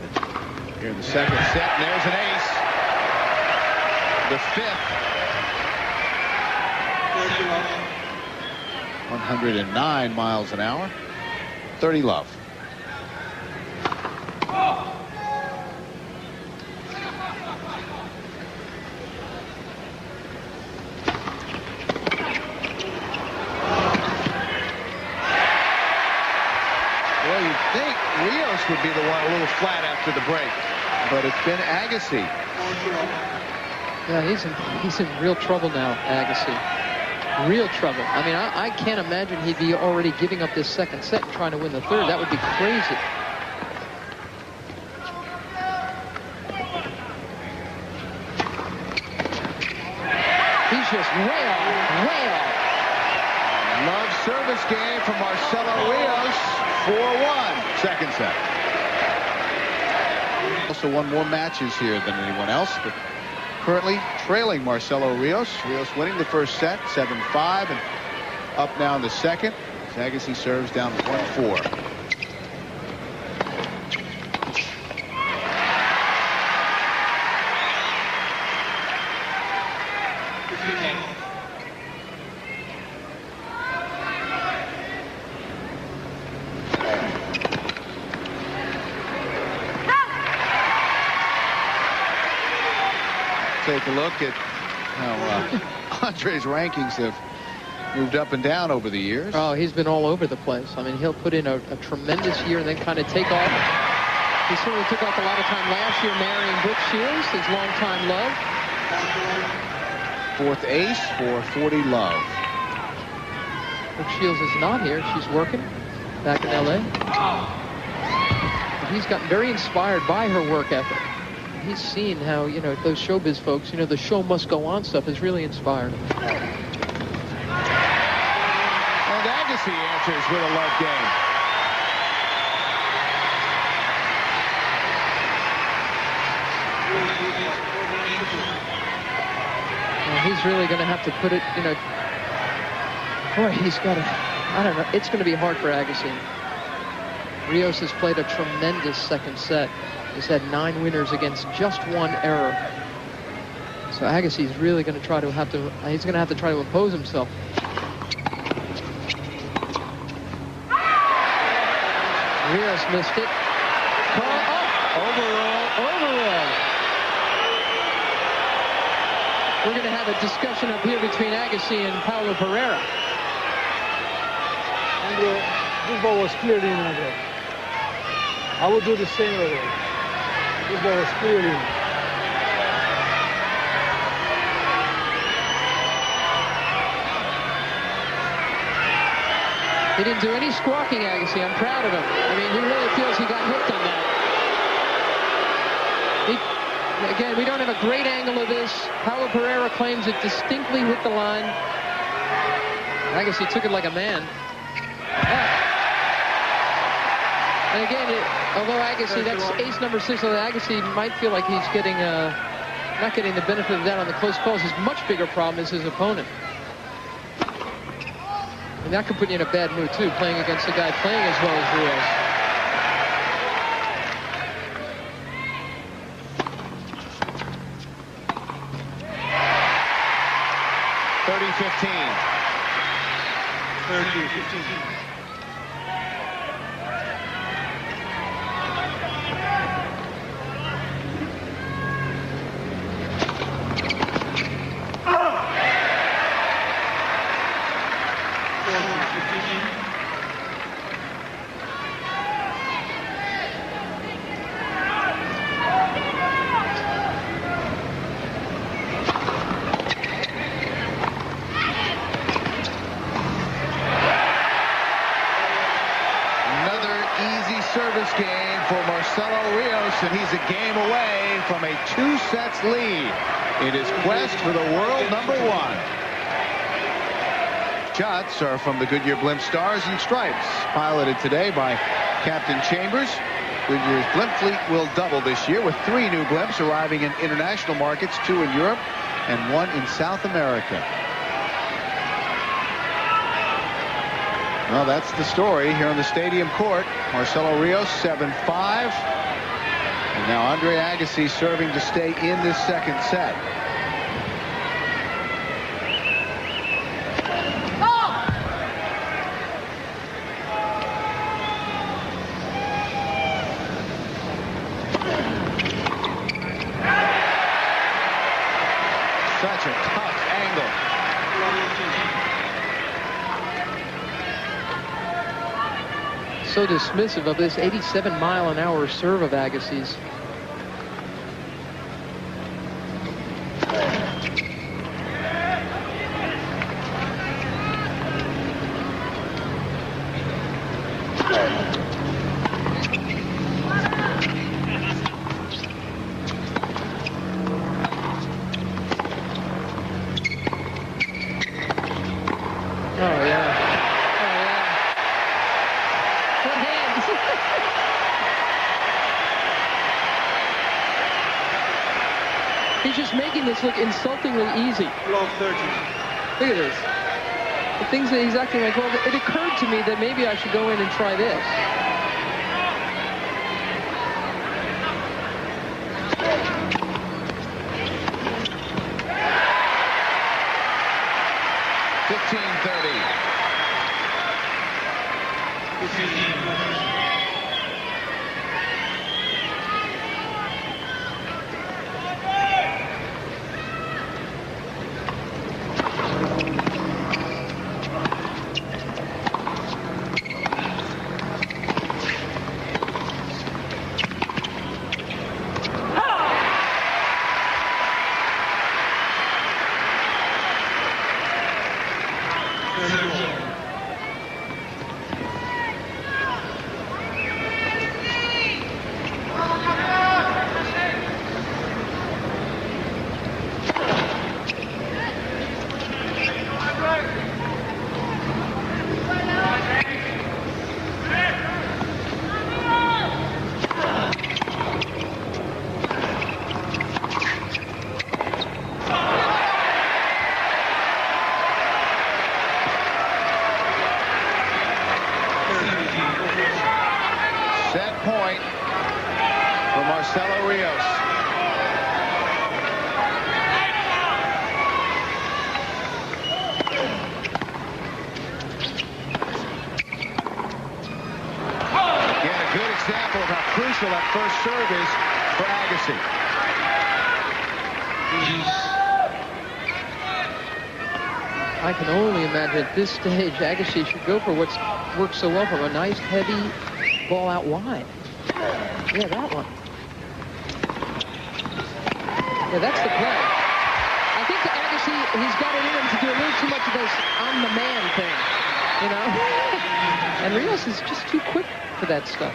here in the second set, and there's an ace. The 5th. 109 miles an hour. 30 love. Rios would be the one a little flat after the break, but it's been Agassi. Yeah, he's in real trouble now, Agassi. Real trouble. I mean, I can't imagine he'd be already giving up this second set and trying to win the third. That would be crazy. He's just way off, way off. Love service game from Marcelo Rios. 4-1, second set. Also won more matches here than anyone else, but currently trailing Marcelo Rios. Rios winning the first set, 7-5, and up now in the second. Agassi serves down 1-4. Take a look at how Andre's rankings have moved up and down over the years. Oh, he's been all over the place. I mean, he'll put in a tremendous year and then kind of take off. He certainly took off a lot of time last year marrying Brooke Shields, his longtime love. 4th ace for 40 love. Brooke Shields is not here. She's working back in L.A. He's gotten very inspired by her work ethic. He's seen how, you know, those showbiz folks, you know, the show must go on stuff is really inspired. And Agassi answers with a love game. Well, he's really going to have to put it, you know, boy, he's got to, I don't know, it's going to be hard for Agassi. Rios has played a tremendous second set. He's had 9 winners against just 1 error. So Agassi's really going to try to have to, he's going to have to try to impose himself. Rios missed it. Overall. We're going to have a discussion up here between Agassi and Paulo Pereira. And this ball was clearly in there. I would do the same over there. This ball was clearly in. He didn't do any squawking, Agassi. I'm proud of him. I mean, he really feels he got hooked on that. Again, we don't have a great angle of this. Paulo Pereira claims it distinctly hit the line. Agassi took it like a man. And again, although Agassi, that's ace number 6, although Agassi might feel like he's getting, not getting the benefit of that on the close calls. His much bigger problem is his opponent. And that could put you in a bad mood, too, playing against a guy playing as well as Rios. $30-15. 30-15. away from a 2-set lead in his quest for the world #1. Shots are from the Goodyear Blimp Stars and Stripes, piloted today by Captain Chambers. Goodyear's blimp fleet will double this year with 3 new blimps arriving in international markets, 2 in Europe and 1 in South America. Well, that's the story here on the stadium court. Marcelo Rios 7-5. And now Andre Agassi serving to stay in this second set. Such a tough angle. So dismissive of this 87-mile-an-hour serve of Agassi's. He's just making this look insultingly easy. Look at this. The things that he's acting like, well, it occurred to me that maybe I should go in and try this. Set point for Marcelo Rios. Again, a good example of how crucial that first serve is for Agassi. I can only imagine at this stage Agassi should go for what's worked so well from a nice heavy ball out wide. Yeah, that one. Yeah, that's the play. I think Agassi, he's got it in him to do a little too much of this I'm the man thing, you know? And Rios is just too quick for that stuff.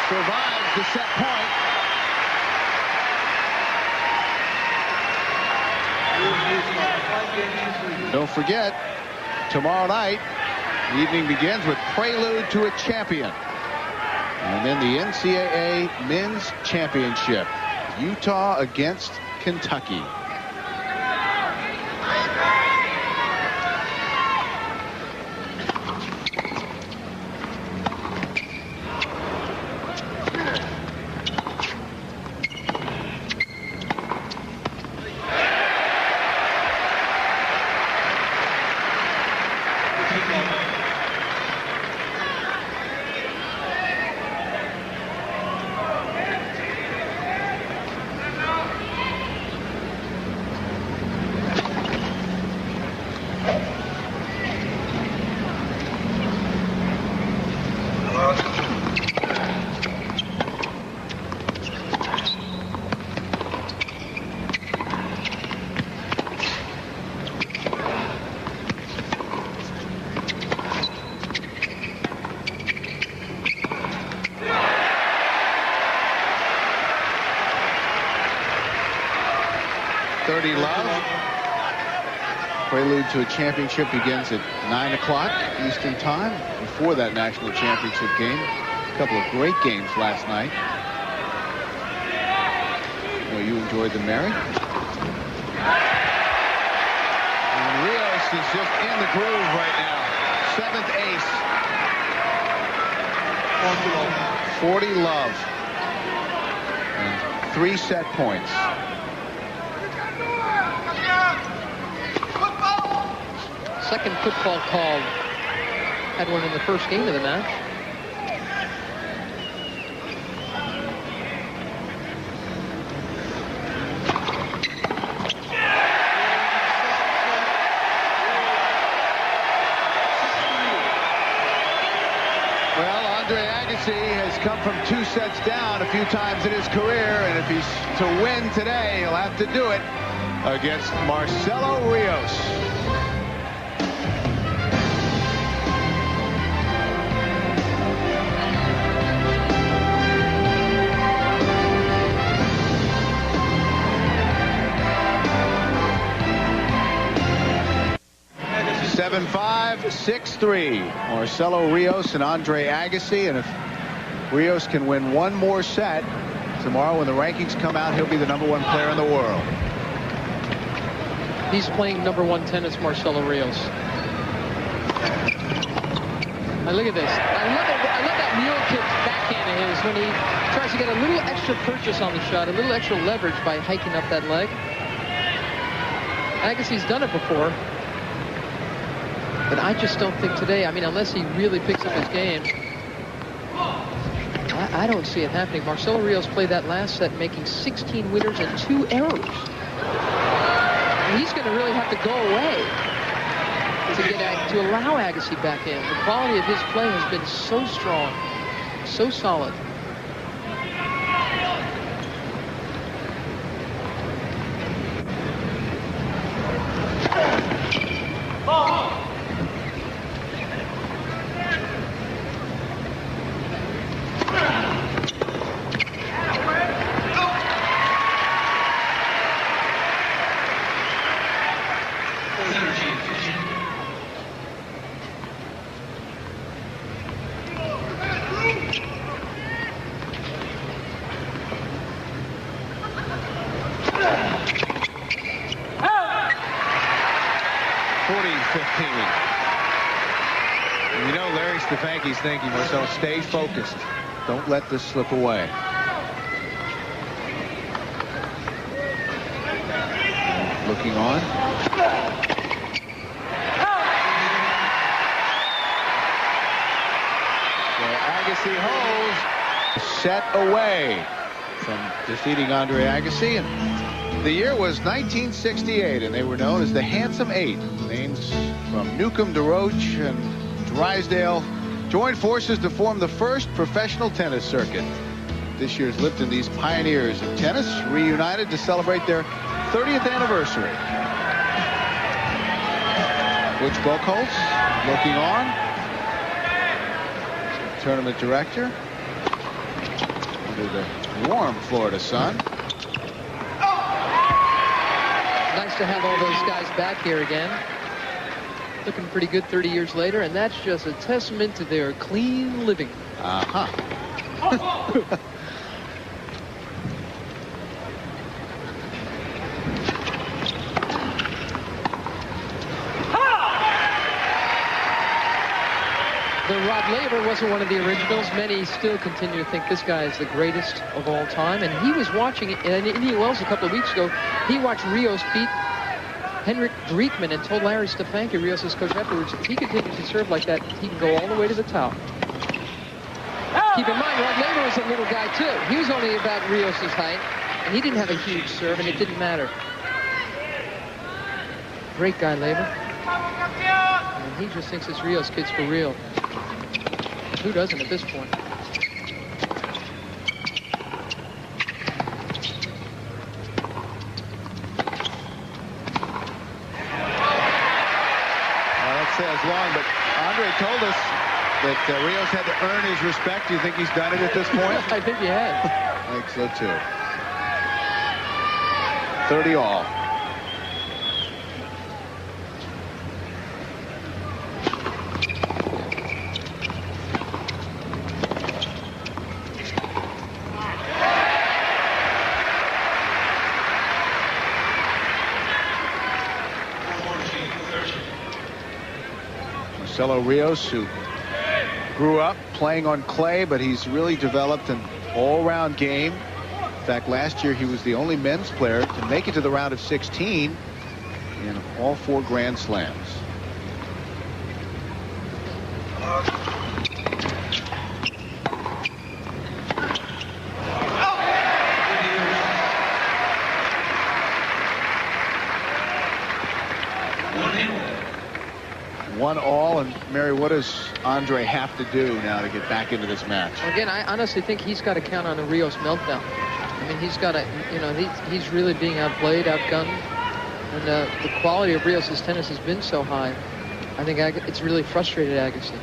Survives the set point. Don't forget, tomorrow night, the evening begins with Prelude to a Champion. And then the NCAA Men's Championship. Utah against Kentucky. 30 love. Prelude to a championship begins at 9 o'clock Eastern time before that national championship game. A couple of great games last night. Well, you enjoyed them, Mary. And Rios is just in the groove right now. 7th ace. 40 love. And 3 set points. Second football called. Had one in the first game of the match. Well, Andre Agassi has come from 2 sets down a few times in his career, and if he's to win today, he'll have to do it against Marcelo Rios. Seven, 5, 6-3. Marcelo Rios and Andre Agassi. And if Rios can win one more set tomorrow when the rankings come out, he'll be the #1 player in the world. He's playing #1 tennis, Marcelo Rios. Now look at this. I love that mule kick backhand of his when he tries to get a little extra purchase on the shot, a little extra leverage by hiking up that leg. Agassi's done it before. But I just don't think today, I mean, unless he really picks up his game, I don't see it happening. Marcelo Rios played that last set making 16 winners and 2 errors. He's going to really have to go away to allow Agassi back in. The quality of his play has been so strong, so solid. Stefanki's thinking, Marcelo, stay focused. Don't let this slip away. Looking on. So Agassi holds, set away from defeating Andre Agassi. And the year was 1968, and they were known as the Handsome Eight. Names from Newcomb to Roach and Drysdale joined forces to form the first professional tennis circuit. This year's Lipton, these pioneers of tennis reunited to celebrate their 30th anniversary. Butch Buchholz looking on. Tournament director under the warm Florida sun. Nice to have all those guys back here again. Looking pretty good 30 years later, and that's just a testament to their clean living. Uh-huh. The Rod Laver wasn't one of the originals. Many still continue to think this guy is the greatest of all time. And he was watching it in Indian Wells a couple of weeks ago. He watched Rios beat Henrik Driekman and told Larry Stefanki, Rios' coach, afterwards, if he continues to serve like that, he can go all the way to the top. Keep in mind, Rod Laver was a little guy, too. He was only about Rios' height, and he didn't have a huge serve, and it didn't matter. Great guy, Laver. And he just thinks this Rios kid's for real. Who doesn't at this point? Says long, but Andre told us that Rios had to earn his respect. Do you think he's done it at this point? I think he has. I think so too. 30 all. Marcelo Rios, who grew up playing on clay, but he's really developed an all-round game. In fact, last year he was the only men's player to make it to the round of 16 in all 4 Grand Slams. One all, and Mary, what does Andre have to do now to get back into this match? Again, I honestly think he's got to count on a Rios meltdown. I mean, he's got to, you know, he's really being outplayed, outgunned, and the quality of Rios' tennis has been so high. I think it's really frustrated Agassi. A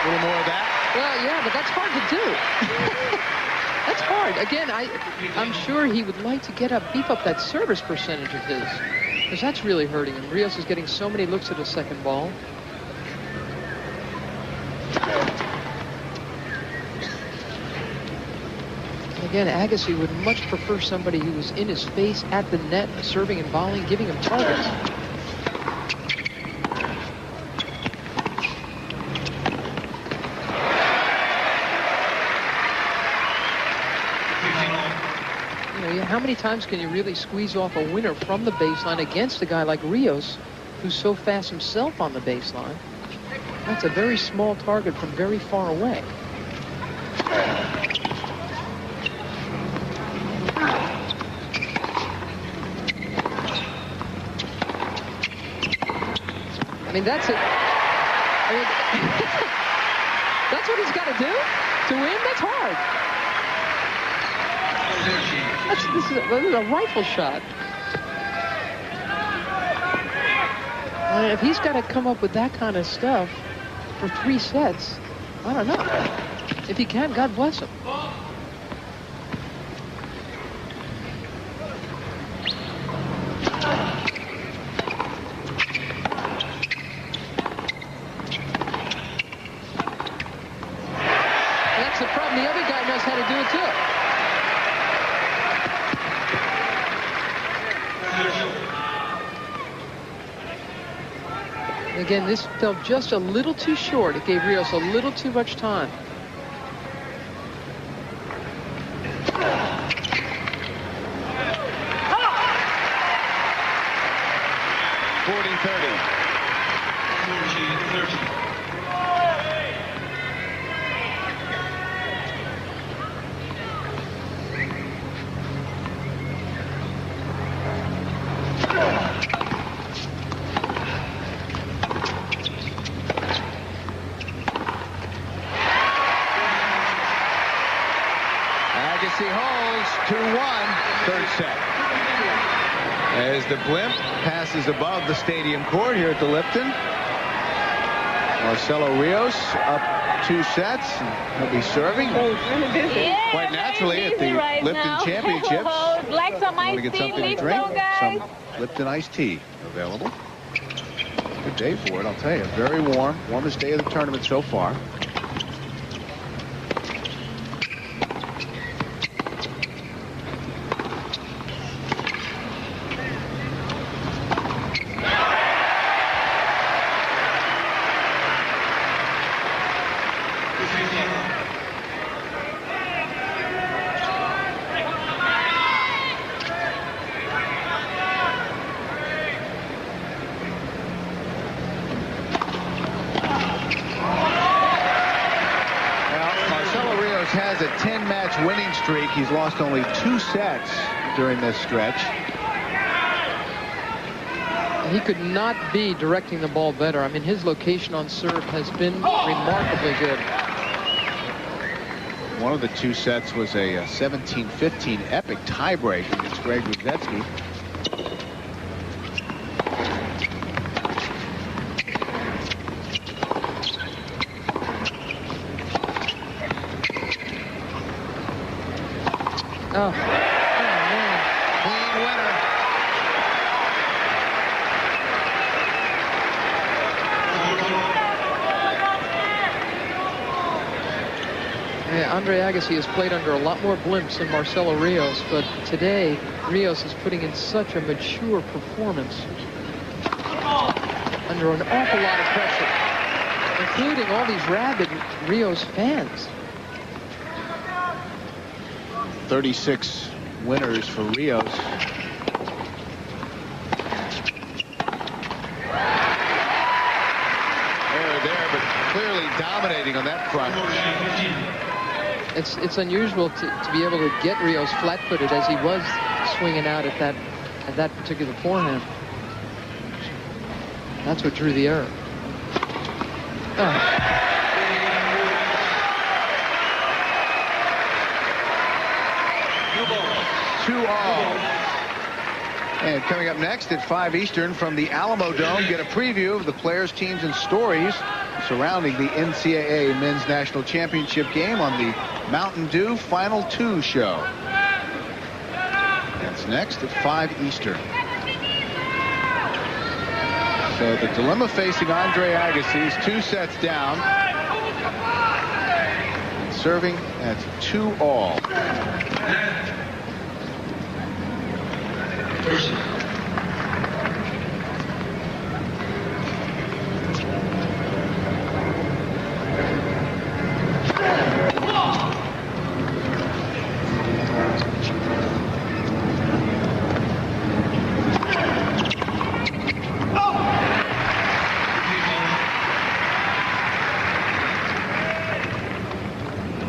little more of that? Well, yeah, but that's hard to do. That's hard. Again, I'm sure he would like to beef up that service percentage of his, because that's really hurting him. Rios is getting so many looks at his second ball. Again, Agassi would much prefer somebody who was in his face at the net, serving and volleying, giving him targets. How many times can you really squeeze off a winner from the baseline against a guy like Rios, who's so fast himself on the baseline? That's a very small target from very far away. I mean, that's it. I mean, that's what he's got to do to win? That's hard. This is a rifle shot. I mean, if he's got to come up with that kind of stuff for 3 sets, I don't know. If he can, God bless him. That's the problem. The other guy knows how to do it too. Again, this felt just a little too short. It gave Rios a little too much time. Agassi holds 2-1, third set. As the blimp passes above the stadium court here at the Lipton. Marcelo Rios up 2 sets. He'll be serving quite naturally at the Lipton Championships. Want to get something to drink? Some Lipton iced tea available. Good day for it, I'll tell you. Very warm. Warmest day of the tournament so far. Has a 10-match winning streak. He's lost only 2 sets during this stretch. He could not be directing the ball better. I mean, his location on serve has been remarkably good. One of the 2 sets was a 17-15 epic tiebreak against Greg Ruzetsky. Oh, man. Clean winner. Yeah, Andre Agassi has played under a lot more blimps than Marcelo Rios, but today Rios is putting in such a mature performance under an awful lot of pressure, including all these rabid Rios fans. 36 winners for Rios. Error there, but clearly dominating on that front. It's unusual to be able to get Rios flat-footed as he was swinging out at that particular forehand. That's what drew the error. Oh. 2-all. And coming up next at 5 Eastern from the Alamo Dome, get a preview of the players, teams, and stories surrounding the NCAA Men's National Championship game on the Mountain Dew Final 2 show. That's next at 5 Eastern. So the dilemma facing Andre Agassi is 2 sets down. And serving at 2-all.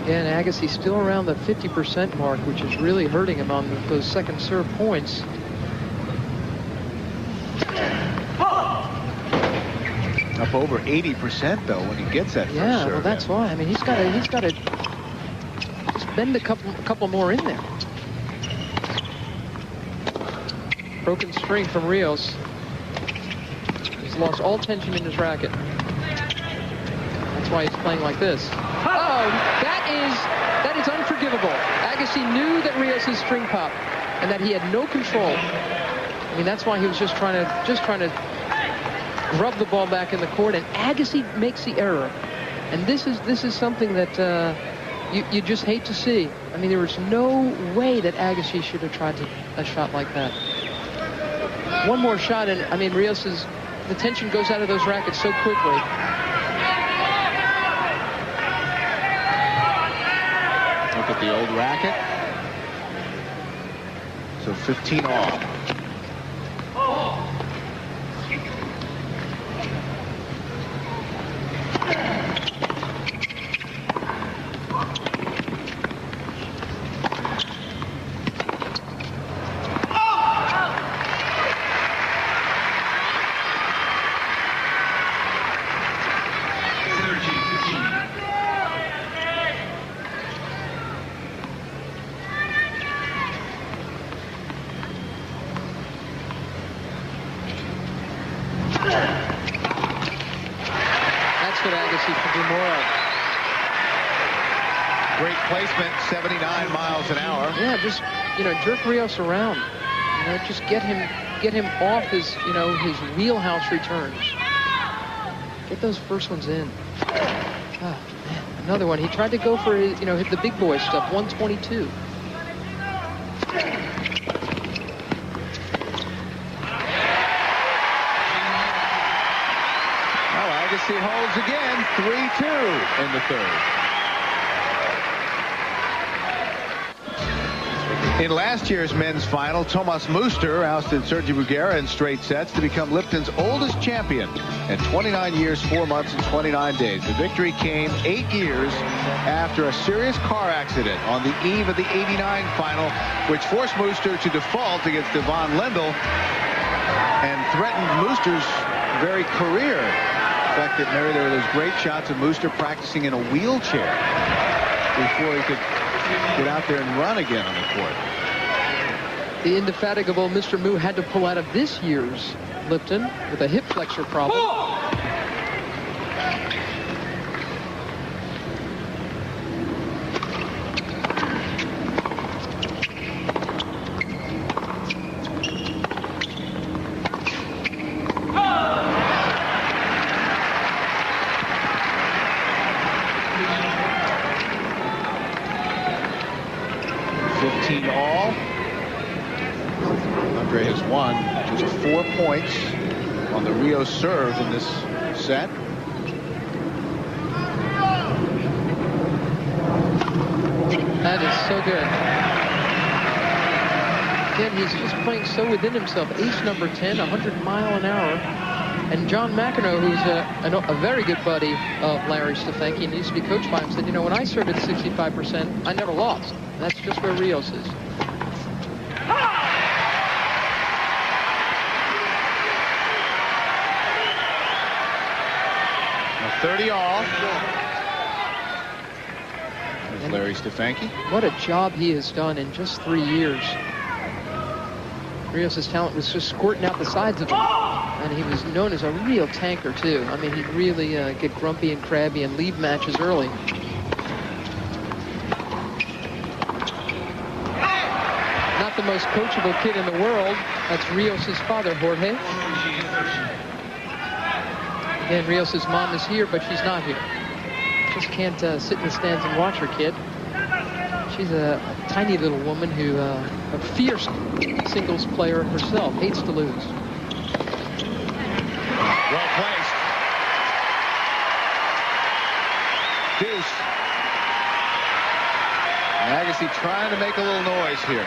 And Agassi still around the 50% mark, which is really hurting him on those second serve points. Up over 80% though when he gets that first serve. Yeah, well that's why. I mean, he's got to just bend a couple more in there. Broken string from Rios. He's lost all tension in his racket. That's why he's playing like this. Oh, that is unforgivable. Agassi knew that Rios' string popped and that he had no control. I mean, that's why he was just trying to rub the ball back in the court, and Agassi makes the error. And this is something that you just hate to see. I mean, there was no way that Agassi should have tried a shot like that. One more shot, and I mean, the tension goes out of those rackets so quickly. Look at the old racket. So 15-all. Great placement, 79 miles an hour. Yeah, just, jerk Rios around. Just get him off his, his wheelhouse returns. Get those first ones in. Oh, man, another one. He tried to go for his, hit the big boy stuff, 122. Agassi holds again, 3-2 in the third. In last year's men's final, Tomas Muster ousted Sergi Bruguera in straight sets to become Lipton's oldest champion at 29 years, 4 months, and 29 days. The victory came 8 years after a serious car accident on the eve of the '89 final, which forced Muster to default against Yvonne Lendl and threatened Muster's very career. In fact, that Mary, there were those great shots of Muster practicing in a wheelchair before he could get out there and run again on the court. The indefatigable Mr. Mu had to pull out of this year's Lipton with a hip flexor problem. points on the Rios serve in this set. That is so good. Again, he's just playing so within himself. Ace number 10, 100 mile an hour. And John McEnroe, who's a very good buddy of Larry Stefanki and used to be coached by him, said, you know, when I serve at 65%, I never lost. And that's just where Rios is. Now 30 all. There's Larry Stefanki. What a job he has done in just 3 years. Rios' talent was just squirting out the sides of him. And he was known as a real tanker, too. I mean, he'd really get grumpy and crabby and leave matches early. Not the most coachable kid in the world. That's Rios' father, Jorge. Again, Rios' mom is here, but she's not here. Just can't sit in the stands and watch her kid. She's a tiny little woman who, a fierce singles player herself, hates to lose. Well placed. Deuce. Agassi trying to make a little noise here.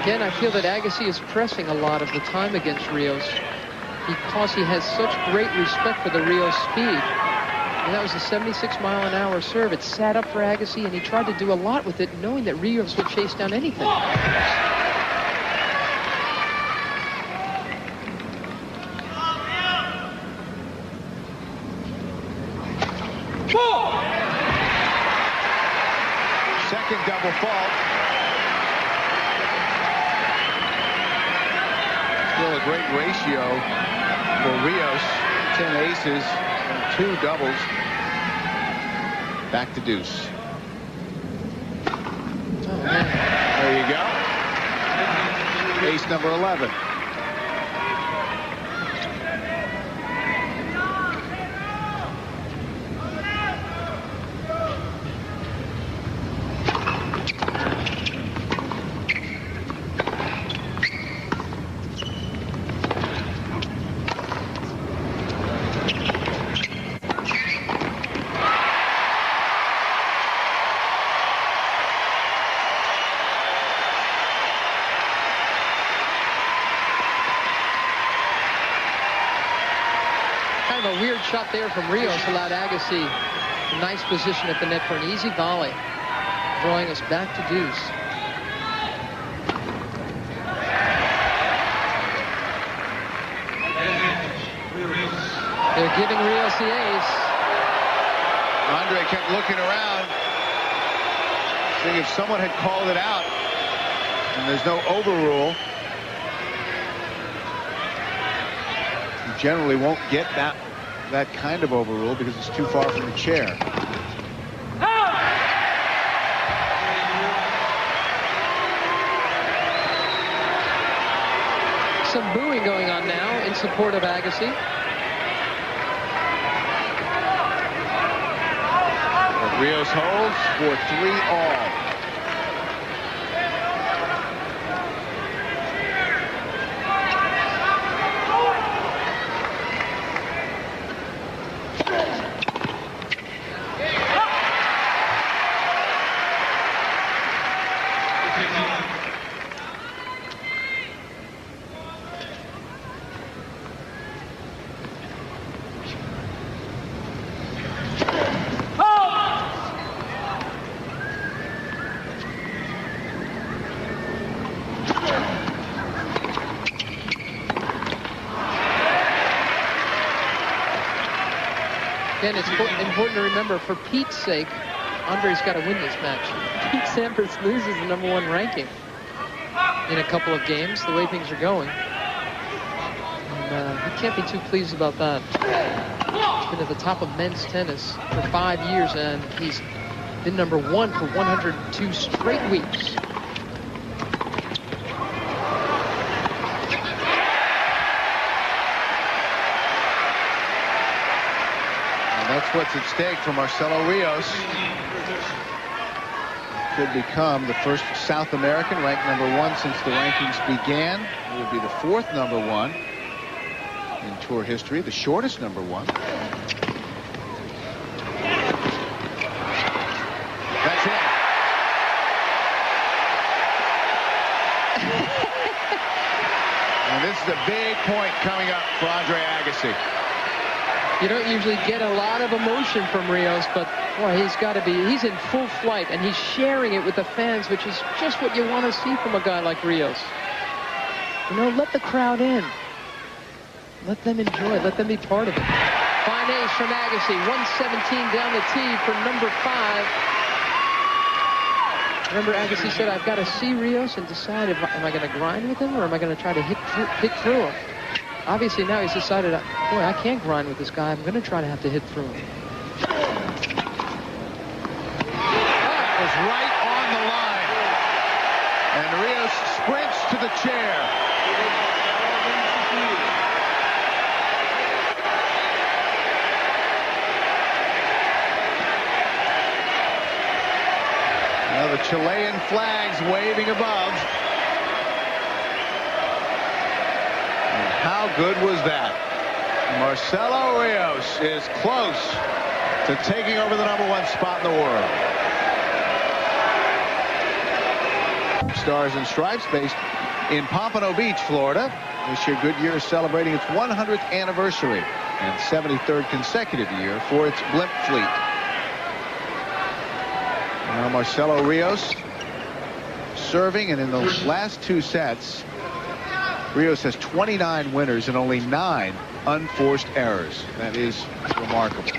Again, I feel that Agassi is pressing a lot of the time against Rios because he has such great respect for the Rios speed. And that was a 76 mile an hour serve. It sat up for Agassi, and he tried to do a lot with it, knowing that Rios would chase down anything. Second double fault. Still a great ratio for Rios. 10 aces and 2 doubles. Back to deuce. Oh, man. There you go. Ace number 11. Kind of a weird shot there from Rios allowed Agassi a nice position at the net for an easy volley, drawing us back to deuce. They're giving Rios the ace. Andre kept looking around, seeing if someone had called it out, and there's no overrule. You generally won't get that kind of overrule because it's too far from the chair. Some booing going on now in support of Agassi. But Rios holds for 3-all. Again, it's important to remember, for Pete's sake, Andre's got to win this match. Pete Sampras loses the #1 ranking in a couple of games, the way things are going. And he can't be too pleased about that. He's been at the top of men's tennis for 5 years, and he's been #1 for 102 straight weeks. And that's what's at stake for Marcelo Rios. Could become the first South American ranked #1 since the rankings began. It would be the 4th #1 in tour history, the shortest #1. That's it. And this is a big point coming up for Andre Agassi. You don't usually get a lot of emotion from Rios, but boy, he's got to be. He's in full flight, and he's sharing it with the fans, which is just what you want to see from a guy like Rios. You know, let the crowd in. Let them enjoy it. Let them be part of it. Fine ace from Agassi. 117 down the tee for #5. Remember, Agassi said, I've got to see Rios and decide, am I going to grind with him or am I going to try to hit through him? Obviously, now he's decided, boy, I can't grind with this guy. I'm going to try to have to hit through him. That was right on the line. And Rios sprints to the chair. Now the Chilean flags waving above. And how good was that? Marcelo Rios is close to taking over the #1 spot in the world. Stars and Stripes, based in Pompano Beach, Florida. This year, Goodyear is celebrating its 100th anniversary and 73rd consecutive year for its blimp fleet. Now Marcelo Rios serving, and in the last 2 sets, Rios has 29 winners and only 9 unforced errors. That is remarkable.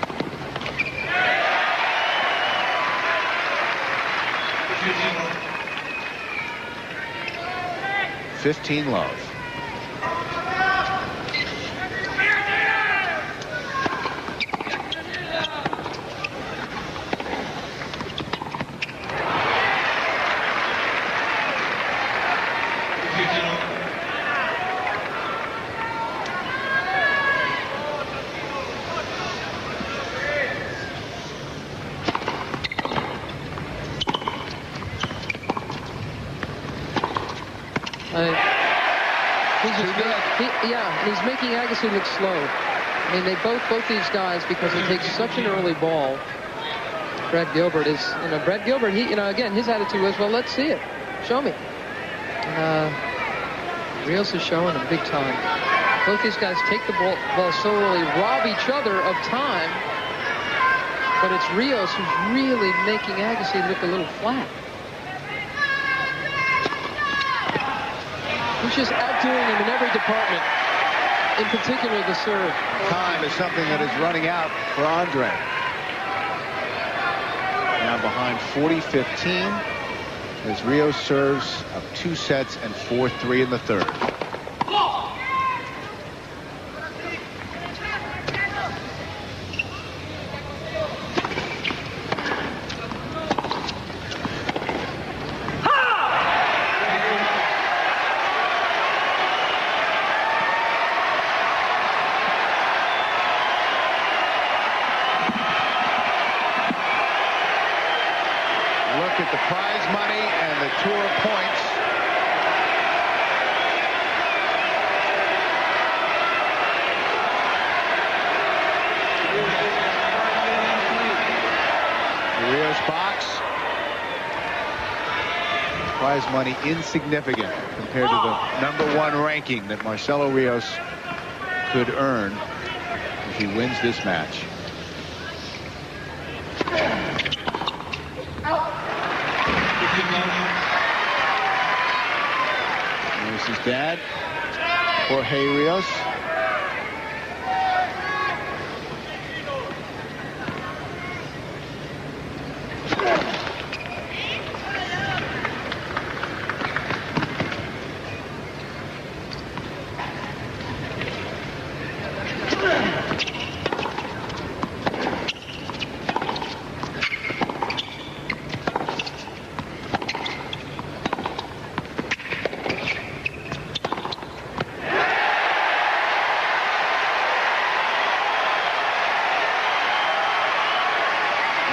15 love. He's making Agassi look slow. I mean, both these guys, because it takes such an early ball. Brad Gilbert is, Brad Gilbert, again, his attitude was, well, let's see it. Show me. Rios is showing him big time. Both these guys take the ball so early, rob each other of time. But it's Rios who's really making Agassi look a little flat. He's just outdoing him in every department, in particular the serve. Time is something that is running out for Andre. Now behind 40-15 as Rios serves up 2 sets and 4-3 in the 3rd. At the prize money and the tour points. The Rios box. Prize money insignificant compared to the #1 ranking that Marcelo Rios could earn if he wins this match. There's his dad, Jorge Rios.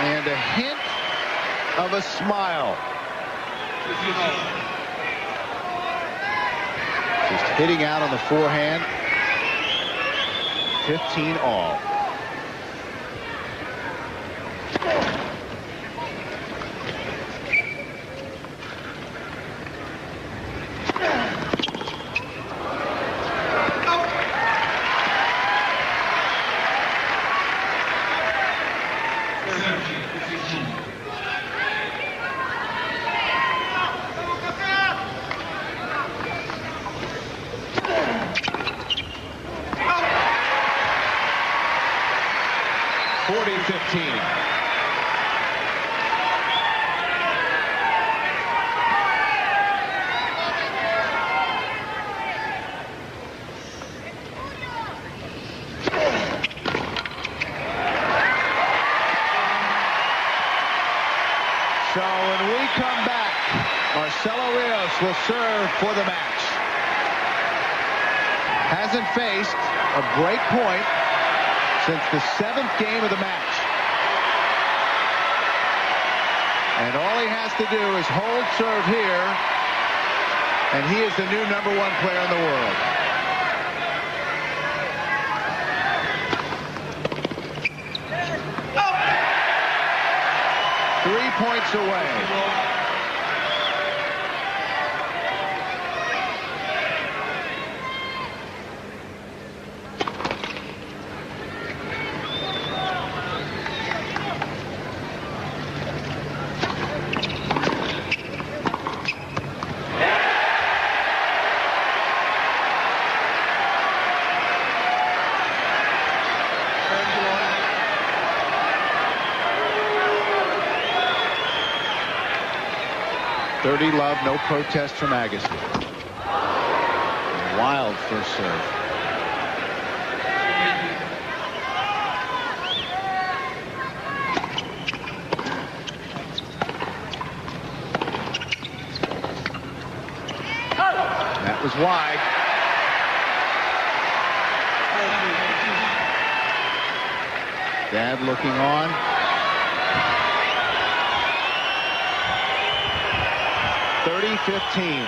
And a hint of a smile. Just hitting out on the forehand. 15 all. So when we come back, Marcelo Rios will serve for the match. Hasn't faced a break point since the 7th game of the match. And all he has to do is hold serve here, and he is the new #1 player in the world. Points away. Love, no protest from Agassi. Wild first serve. That was wide. Dad looking on. 30-15.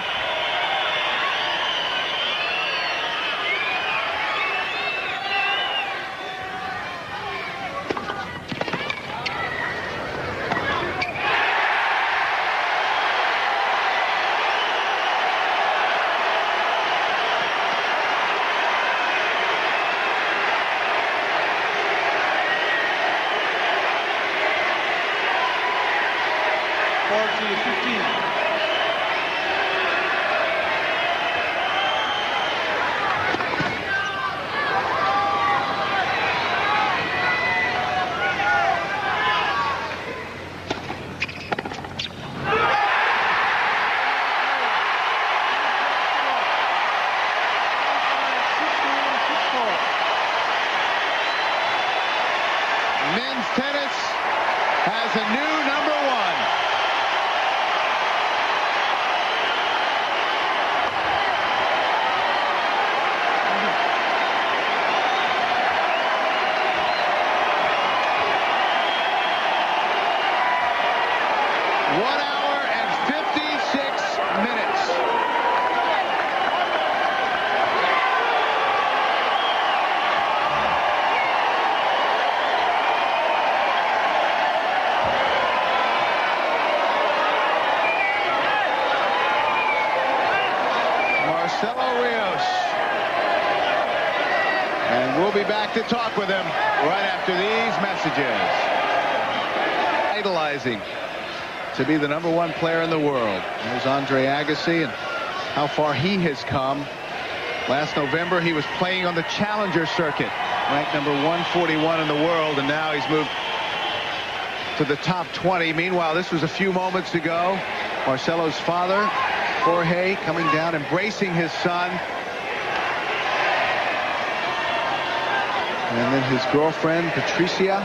Tennis has a new #1. Marcelo Rios. And we'll be back to talk with him right after these messages. Idolizing to be the #1 player in the world. There's Andre Agassi and how far he has come. Last November, he was playing on the Challenger circuit, ranked number 141 in the world, and now he's moved to the top 20. Meanwhile, this was a few moments ago. Marcelo's father, Jorge, coming down, embracing his son. And then his girlfriend, Patricia.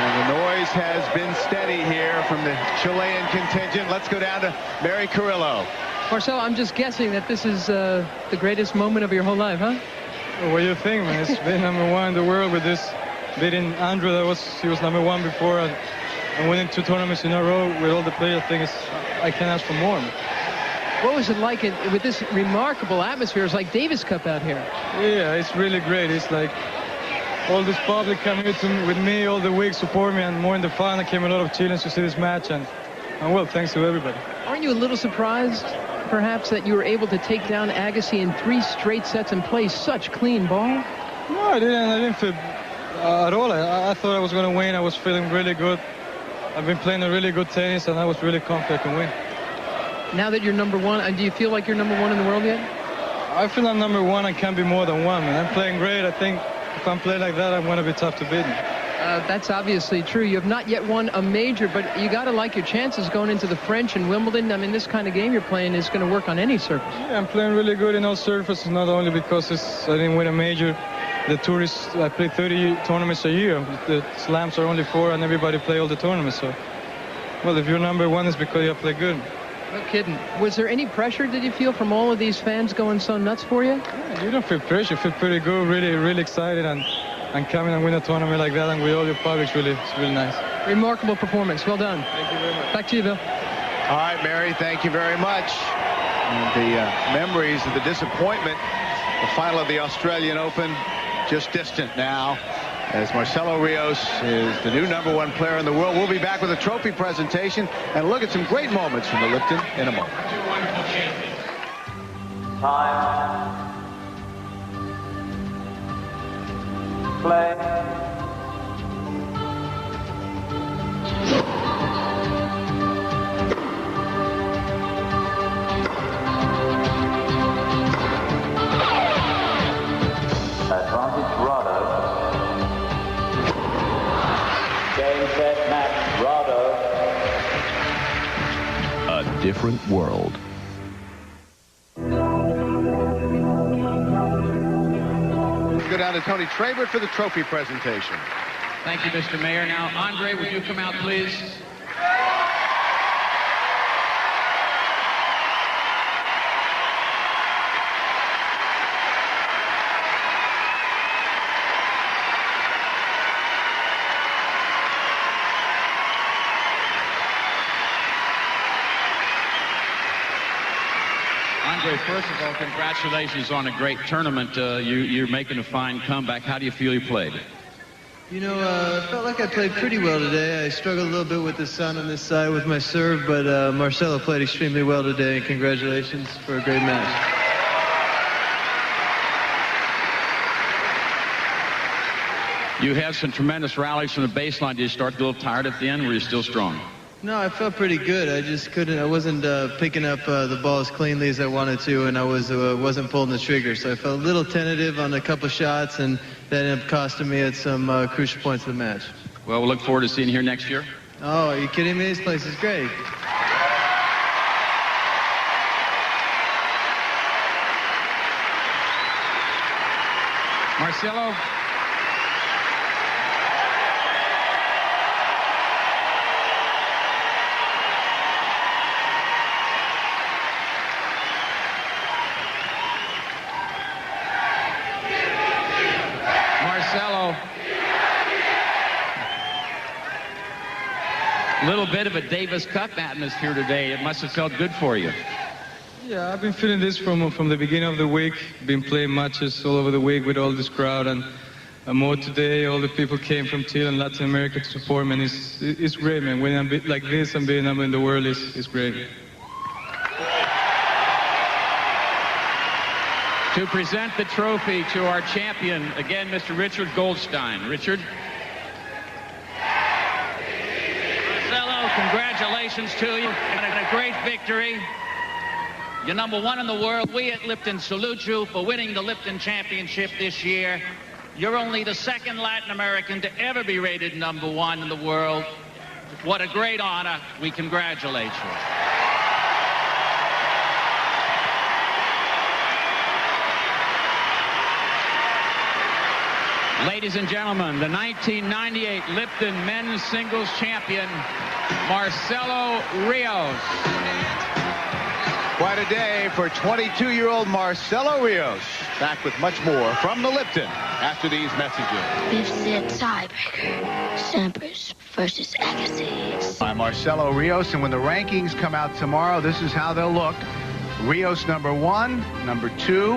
And the noise has been steady here from the Chilean contingent. Let's go down to Mary Carrillo. Marcelo, I'm just guessing that this is the greatest moment of your whole life, huh? Well, what do you think, man? It's been #1 in the world with this beating Andrew. He was #1 before, and winning 2 tournaments in a row with all the players. I think I can't ask for more. What was it like with this remarkable atmosphere? It's like Davis Cup out here. Yeah, it's really great. It's like all this public come here with me all the week, support me, and more in the final came a lot of Chileans to see this match, and well, thanks to everybody. Aren't you a little surprised, perhaps, that you were able to take down Agassi in 3 straight sets and play such clean ball? No, I didn't feel at all. I thought I was going to win. I was feeling really good. I've been playing a really good tennis, and I was really confident I can win. Now that you're #1, do you feel like you're #1 in the world yet? I feel I'm #1 and can be more than 1, man. I'm playing great. I think if I'm playing like that, I'm going to be tough to beat. That's obviously true. You have not yet won a major, but you got to like your chances going into the French and Wimbledon. I mean, this kind of game you're playing is going to work on any surface. Yeah, I'm playing really good in all surfaces, not only because I didn't win a major. The tour is, I play 30 tournaments a year. The slams are only 4, and everybody play all the tournaments. So, well, if you're #1, it's because you play good. No kidding. Was there any pressure, did you feel, from all of these fans going so nuts for you? Yeah, you don't feel pressure. You feel pretty good, really excited, and coming and win a tournament like that and with all your public, it's really nice. Remarkable performance. Well done. Thank you very much. Back to you, Bill. All right, Mary, thank you very much. And the memories of the disappointment, the final of the Australian Open, just distant now, as Marcelo Rios is the new #1 player in the world. We'll be back with a trophy presentation and look at some great moments from the Lipton in a moment. Time. Play. Advantage Rado. Game, set, match, Rado. A different world. Go down to Tony Trabert for the trophy presentation. Thank you, Mr. Mayor. Now, Andre, would you come out, please? Andre, first of all, congratulations on a great tournament. You're making a fine comeback. How do you feel you played? You know, I felt like I played pretty well today. I struggled a little bit with the sun on this side with my serve, but Marcelo played extremely well today, and congratulations for a great match. You had some tremendous rallies from the baseline. Did you start to get a little tired at the end, or were you still strong? No, I felt pretty good. I wasn't picking up the ball as cleanly as I wanted to, and I wasn't pulling the trigger. So I felt a little tentative on a couple shots, and that ended up costing me at some crucial points of the match. Well, we'll look forward to seeing you here next year. Oh, are you kidding me? This place is great. Marcelo. Marcelo. A little bit of a Davis Cup atmosphere today. It must have felt good for you. Yeah, I've been feeling this from the beginning of the week. Been playing matches all over the week with all this crowd, and more today. All the people came from Chile and Latin America to support me, and it's great, man. When I'm like this and being number in the world is great. To present the trophy to our champion, again, Mr. Richard Goldstein. Richard. Marcelo, congratulations to you on a great victory. You're #1 in the world. We at Lipton salute you for winning the Lipton Championship this year. You're only the second Latin American to ever be rated #1 in the world. What a great honor. We congratulate you. Ladies and gentlemen, the 1998 Lipton men's singles champion, Marcelo Rios. Quite a day for 22-year-old Marcelo Rios. Back with much more from the Lipton after these messages. We've said tiebreaker. Sampras versus Agassi. I'm Marcelo Rios, and when the rankings come out tomorrow, this is how they'll look. Rios number 1, number 2.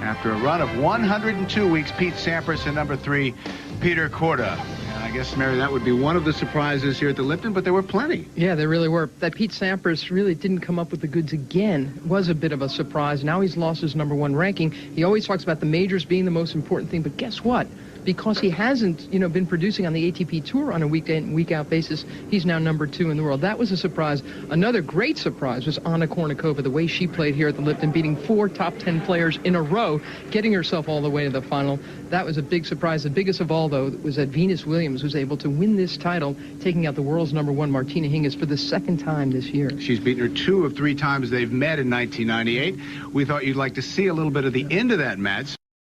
After a run of 102 weeks, Pete Sampras, and number 3, Peter Korda. I guess, Mary, that would be one of the surprises here at the Lipton, but there were plenty. Yeah, there really were. That Pete Sampras really didn't come up with the goods again. It was a bit of a surprise. Now he's lost his number 1 ranking. He always talks about the majors being the most important thing, but guess what? Because he hasn't, been producing on the ATP Tour on a week-in and week-out basis, he's now number 2 in the world. That was a surprise. Another great surprise was Anna Kournikova, the way she played here at the Lipton, beating 4 top 10 players in a row, getting herself all the way to the final. That was a big surprise. The biggest of all, though, was that Venus Williams was able to win this title, taking out the world's number 1, Martina Hingis, for the 2nd time this year. She's beaten her 2 of 3 times they've met in 1998. We thought you'd like to see a little bit of the end of that match.